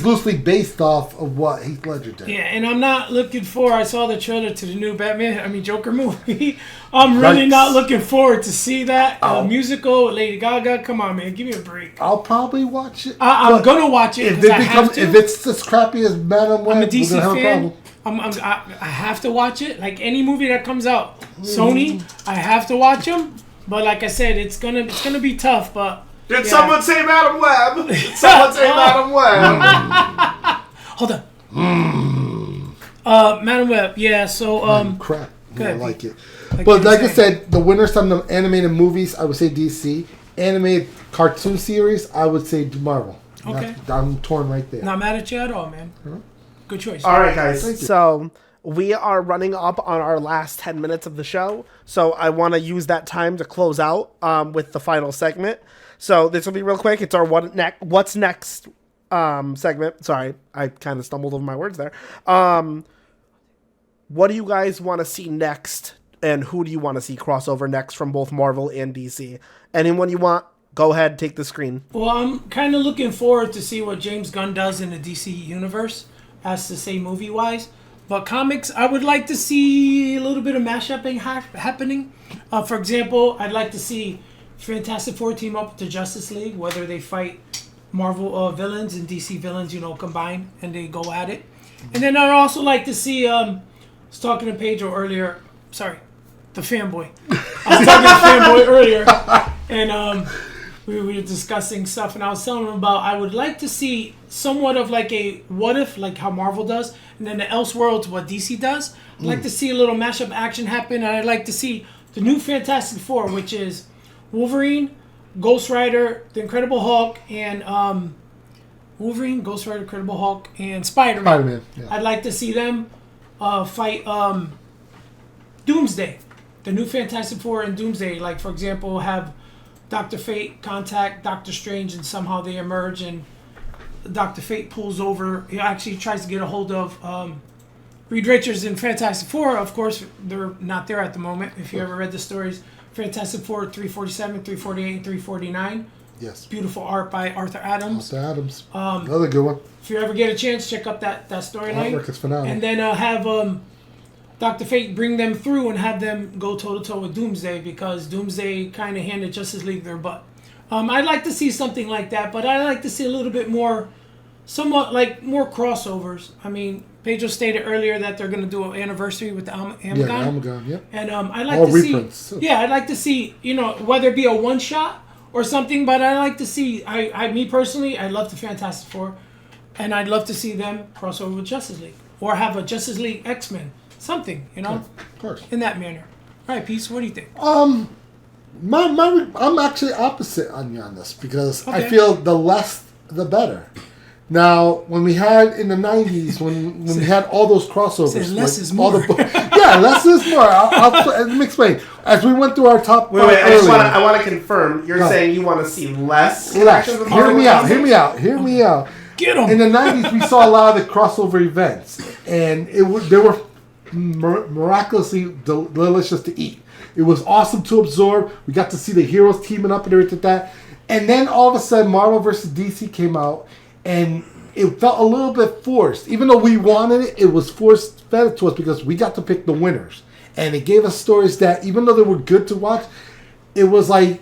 [SPEAKER 1] loosely based off of what Heath Ledger did.
[SPEAKER 2] Yeah, and I'm not looking I saw the trailer to the new Joker movie. I'm really not looking forward to see that. Musical with Lady Gaga. Come on, man. Give me a break.
[SPEAKER 1] I'll probably watch it.
[SPEAKER 2] I'm going to watch it
[SPEAKER 1] if
[SPEAKER 2] if
[SPEAKER 1] it's as crappy as Madam Web,
[SPEAKER 2] I'm a DC
[SPEAKER 1] we're gonna have
[SPEAKER 2] fan.
[SPEAKER 1] a problem.
[SPEAKER 2] I have to watch it. Like any movie that comes out. Sony, I have to watch them. But like I said, it's gonna be tough. But
[SPEAKER 4] Did someone say Madam Web? Did someone say Madam Web?
[SPEAKER 2] hold on. Madam Web. Yeah. So
[SPEAKER 1] Crap.
[SPEAKER 2] Go
[SPEAKER 1] I
[SPEAKER 2] ahead,
[SPEAKER 1] like it.
[SPEAKER 2] Like
[SPEAKER 1] But
[SPEAKER 2] you were
[SPEAKER 1] like I
[SPEAKER 2] saying.
[SPEAKER 1] said, the winners from the animated movies, I would say DC. Animated cartoon series, I would say Marvel.
[SPEAKER 2] Okay.
[SPEAKER 1] I'm torn right there.
[SPEAKER 2] Not mad at you at all, man. Good choice.
[SPEAKER 4] All right, guys.
[SPEAKER 3] So we are running up on our last 10 minutes of the show. So I want to use that time to close out with the final segment. So this will be real quick. It's our what's next segment. Sorry, I kind of stumbled over my words there. What do you guys want to see next? And who do you want to see crossover next from both Marvel and DC? Anyone you want, go ahead, take the screen.
[SPEAKER 2] Well, I'm kind of looking forward to see what James Gunn does in the DC universe, as to say movie-wise. But comics, I would like to see a little bit of mashupping happening. For example, I'd like to see Fantastic Four team up with the Justice League, whether they fight Marvel villains and DC villains, combined, and they go at it. And then I'd also like to see, I was talking to Pedro earlier, sorry, the fanboy. I was talking to fanboy earlier, and we were discussing stuff, and I was telling him about I would like to see somewhat of like a what if, like how Marvel does, and then the Elseworlds, what DC does. I'd like to see a little mashup action happen, and I'd like to see the new Fantastic Four, which is Wolverine, Ghost Rider, the Incredible Hulk, and Wolverine, Ghost Rider, Incredible Hulk, and Spider-Man.
[SPEAKER 1] Spider-Man, yeah.
[SPEAKER 2] I'd like to see them fight Doomsday, the new Fantastic Four and Doomsday. Like, for example, have Dr. Fate contact Doctor Strange, and somehow they emerge, and Dr. Fate pulls over. He actually tries to get a hold of Reed Richards in Fantastic Four. Of course, they're not there at the moment. If you ever read the stories, Fantastic Four 347, 348, and 349.
[SPEAKER 1] Yes.
[SPEAKER 2] Beautiful art by Arthur Adams.
[SPEAKER 1] Arthur Adams. Another good one.
[SPEAKER 2] If you ever get a chance, check out that storyline.
[SPEAKER 1] Artwork is phenomenal.
[SPEAKER 2] And then have Dr. Fate bring them through and have them go toe-to-toe with Doomsday, because Doomsday kind of handed Justice League their butt. I'd like to see something like that, but I'd like to see a little bit more, somewhat like more crossovers. I mean, Pedro stated earlier that they're going to do an anniversary with the Amagon.
[SPEAKER 1] Yeah, Amagon, yeah.
[SPEAKER 2] And I'd like
[SPEAKER 1] All
[SPEAKER 2] to
[SPEAKER 1] reprints.
[SPEAKER 2] see, yeah, I'd like to see, whether it be a one-shot or something, but I'd like to see, me personally, I love the Fantastic Four, and I'd love to see them cross over with Justice League, or have a Justice League X-Men, something,
[SPEAKER 1] Of course.
[SPEAKER 2] in that manner. All right, Peace, what do you think?
[SPEAKER 1] I'm actually opposite on you on this, because I
[SPEAKER 2] Okay.
[SPEAKER 1] feel the less the better. Now, when we had in the 90s, when we had all those crossovers,
[SPEAKER 2] Say less is
[SPEAKER 1] all
[SPEAKER 2] more.
[SPEAKER 1] yeah, less is more. Let me explain. As we went through our top
[SPEAKER 4] Wait,
[SPEAKER 1] five
[SPEAKER 4] I just
[SPEAKER 1] earlier-
[SPEAKER 4] want to confirm. You're
[SPEAKER 1] Go.
[SPEAKER 4] saying you want to see less
[SPEAKER 1] Relax.
[SPEAKER 4] connections with
[SPEAKER 1] Hear
[SPEAKER 4] Marvel
[SPEAKER 1] me out.
[SPEAKER 4] and
[SPEAKER 1] Hear
[SPEAKER 4] DC?
[SPEAKER 1] me out. Hear me out.
[SPEAKER 2] Get 'em.
[SPEAKER 1] In the 90s, we saw a lot of the crossover events, and they were miraculously delicious to eat. It was awesome to absorb. We got to see the heroes teaming up and everything like that. And then all of a sudden, Marvel vs. DC came out, and it felt a little bit forced. Even though we wanted it, it was forced fed to us because we got to pick the winners. And it gave us stories that, even though they were good to watch, it was like,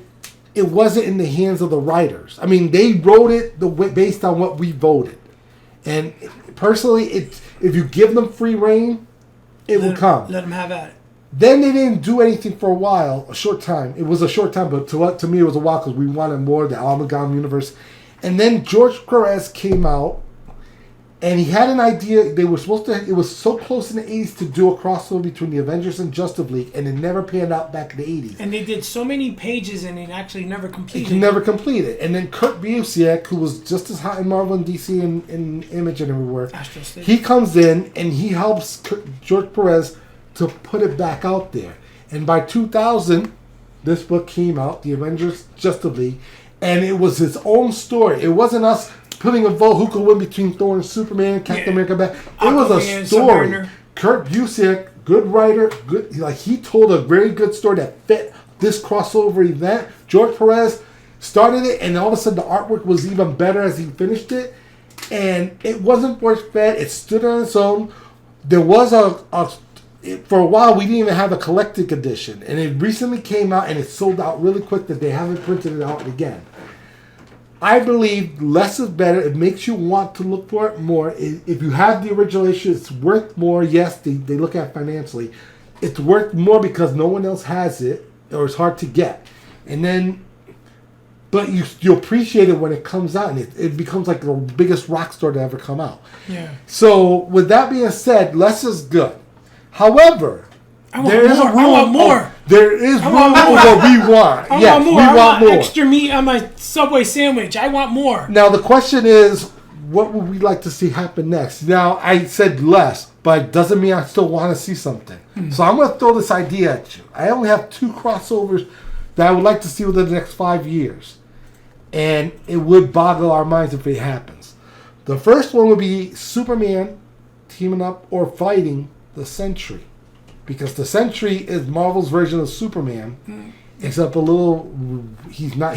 [SPEAKER 1] it wasn't in the hands of the writers. I mean, they wrote it based on what we voted. And personally, if you give them free reign, it will come.
[SPEAKER 2] Let them have at it.
[SPEAKER 1] Then they didn't do anything for a while, a short time. It was a short time, but to me it was a while because we wanted more of the Amalgam universe. And then George Perez came out, and he had an idea. They were supposed to. It was so close in the 80s to do a crossover between the Avengers and Justice League, and it never panned out back in the 80s.
[SPEAKER 2] And they did so many pages, and it actually never
[SPEAKER 1] He
[SPEAKER 2] completed.
[SPEAKER 1] can never complete it. And then Kurt Busiek, who was just as hot in Marvel and DC and in Image and everywhere,
[SPEAKER 2] Astro City.
[SPEAKER 1] he comes in and he helps George Perez to put it back out there. And by 2000, this book came out, The Avengers Justice League, and it was his own story. It wasn't us putting a vote who could win between Thor and Superman, Captain America. It was a
[SPEAKER 2] Aquaman,
[SPEAKER 1] story.
[SPEAKER 2] Submariner.
[SPEAKER 1] Kurt Busiek, good writer, good. Like, he told a very good story that fit this crossover event. George Perez started it, and all of a sudden the artwork was even better as he finished it. And it wasn't force fed. It stood on its own. There was for a while we didn't even have a collected edition, and it recently came out and it sold out really quick that they haven't printed it out again. I believe less is better. It makes you want to look for it more. If you have the original issue, it's worth more. Yes, they look at financially. It's worth more because no one else has it. or it's hard to get. And then, but you appreciate it when it comes out, and it becomes like the biggest rock star to ever come out.
[SPEAKER 2] Yeah.
[SPEAKER 1] So with that being said, less is good. However, there is a room.
[SPEAKER 2] I want more.
[SPEAKER 1] There is room
[SPEAKER 2] want
[SPEAKER 1] for
[SPEAKER 2] more.
[SPEAKER 1] what we want.
[SPEAKER 2] I
[SPEAKER 1] Yes,
[SPEAKER 2] want more.
[SPEAKER 1] we
[SPEAKER 2] I
[SPEAKER 1] want more.
[SPEAKER 2] extra meat on my Subway sandwich. I want more.
[SPEAKER 1] Now the question is, what would we like to see happen next? Now I said less, but it doesn't mean I still want to see something. So I'm going to throw this idea at you. I only have 2 crossovers that I would like to see within the next 5 years, and it would boggle our minds if it happens. The first one would be Superman teaming up or fighting the Sentry, because the Sentry is Marvel's version of Superman, except a little. He's not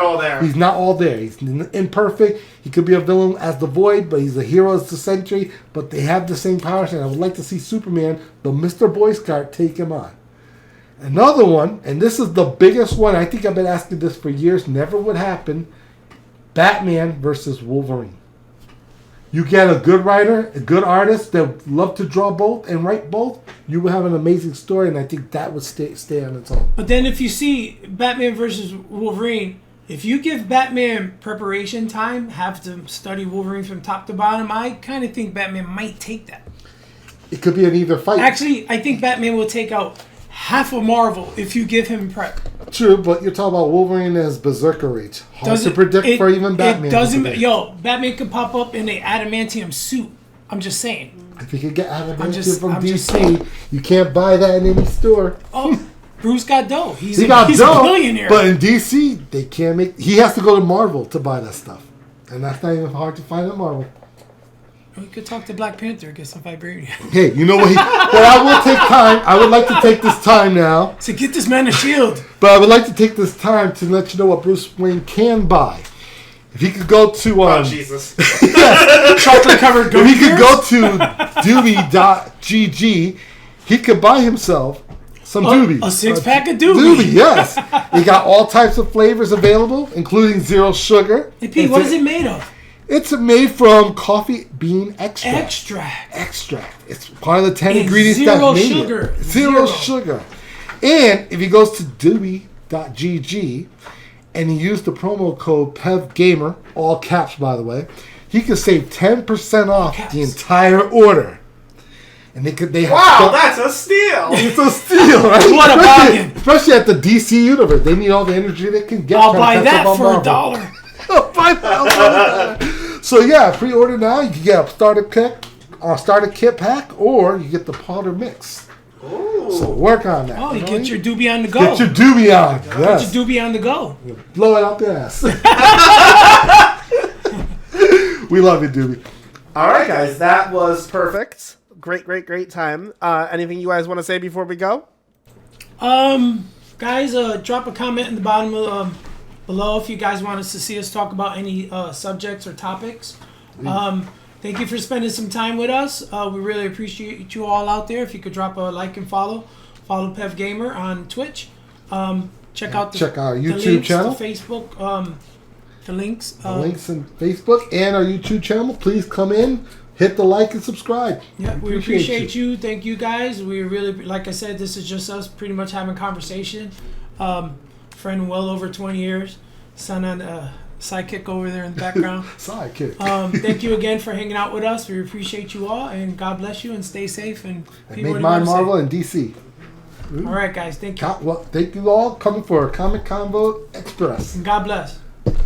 [SPEAKER 1] all there. He's not all there. He's imperfect. He could be a villain as the Void, but he's a hero as the Sentry. But they have the same powers, and I would like to see Superman, the Mr. Boy Scout, take him on. Another one, and this is the biggest one. I think I've been asking this for years. Never would happen. Batman versus Wolverine. You get a good writer, a good artist that love to draw both and write both, you will have an amazing story, and I think that would stay on its own.
[SPEAKER 2] But then if you see Batman versus Wolverine, if you give Batman preparation time, have to study Wolverine from top to bottom, I kind of think Batman might take that.
[SPEAKER 1] It could be an either fight.
[SPEAKER 2] Actually, I think Batman will take out half of Marvel if you give him prep.
[SPEAKER 1] True, but you're talking about Wolverine as Berserker Rage. Hard to predict for even Batman.
[SPEAKER 2] It doesn't. Batman could pop up in an adamantium suit. I'm just saying.
[SPEAKER 1] If you could get adamantium from DC, you can't buy that in any store.
[SPEAKER 2] Oh, Bruce got dough. He's a
[SPEAKER 1] dough,
[SPEAKER 2] billionaire.
[SPEAKER 1] But in DC, they can't make. He has to go to Marvel to buy that stuff, and that's not even hard to find at Marvel.
[SPEAKER 2] We could talk to Black Panther, get some vibranium.
[SPEAKER 1] Hey, you know what? But I will take time. I would like to take this time now.
[SPEAKER 2] To get this man a shield.
[SPEAKER 1] But I would like to take this time to let you know what Bruce Wayne can buy. If he could go to...
[SPEAKER 4] Jesus.
[SPEAKER 2] Chocolate covered
[SPEAKER 1] If he could go to doobie.gg, he could buy himself some doobies.
[SPEAKER 2] A 6-pack of doobie.
[SPEAKER 1] Doobie, yes. He got all types of flavors available, including zero sugar.
[SPEAKER 2] Hey, Pete, what is it made of?
[SPEAKER 1] It's made from coffee bean extract. It's part of the 10 ingredients that made it. Zero sugar. And if he goes to doobie.gg and he used the promo code PEVGAMER, all caps by the way, he could save 10% off the entire order. And
[SPEAKER 4] that's a steal.
[SPEAKER 1] It's a steal, right?
[SPEAKER 2] What a bargain.
[SPEAKER 1] Especially at the DC universe. They need all the energy they can get.
[SPEAKER 2] I'll buy that for $1.
[SPEAKER 1] So yeah, pre-order now. You can get a starter kit pack, or you get the powder mix. Ooh. So work on that.
[SPEAKER 2] Oh, you get your doobie on the go.
[SPEAKER 1] Get your doobie on. Yes.
[SPEAKER 2] Get your doobie on the go.
[SPEAKER 1] Blow it out the ass. We love you, doobie.
[SPEAKER 3] All right, guys, that was perfect. Great time. Anything you guys want to say before we go?
[SPEAKER 2] Guys, drop a comment in the bottom of below if you guys want us to see us talk about any subjects or topics. Thank you for spending some time with us. We really appreciate you all out there. If you could drop a like and follow Pev Gamer on Twitch. Check out our
[SPEAKER 1] YouTube channel,
[SPEAKER 2] the Facebook, the links.
[SPEAKER 1] The links in Facebook and our YouTube channel. Please come in, hit the like and subscribe.
[SPEAKER 2] Yeah, we appreciate you. Thank you guys. We really, like I said, this is just us pretty much having conversation. Friend well over 20 years. Son on sidekick over there in the background.
[SPEAKER 1] Sidekick.
[SPEAKER 2] Thank you again for hanging out with us. We appreciate you all, and God bless you, and stay safe. And
[SPEAKER 1] make mine Marvel and DC.
[SPEAKER 2] All right, guys. Thank you.
[SPEAKER 1] Well, thank you all coming for Comic Convo Express.
[SPEAKER 2] And God bless.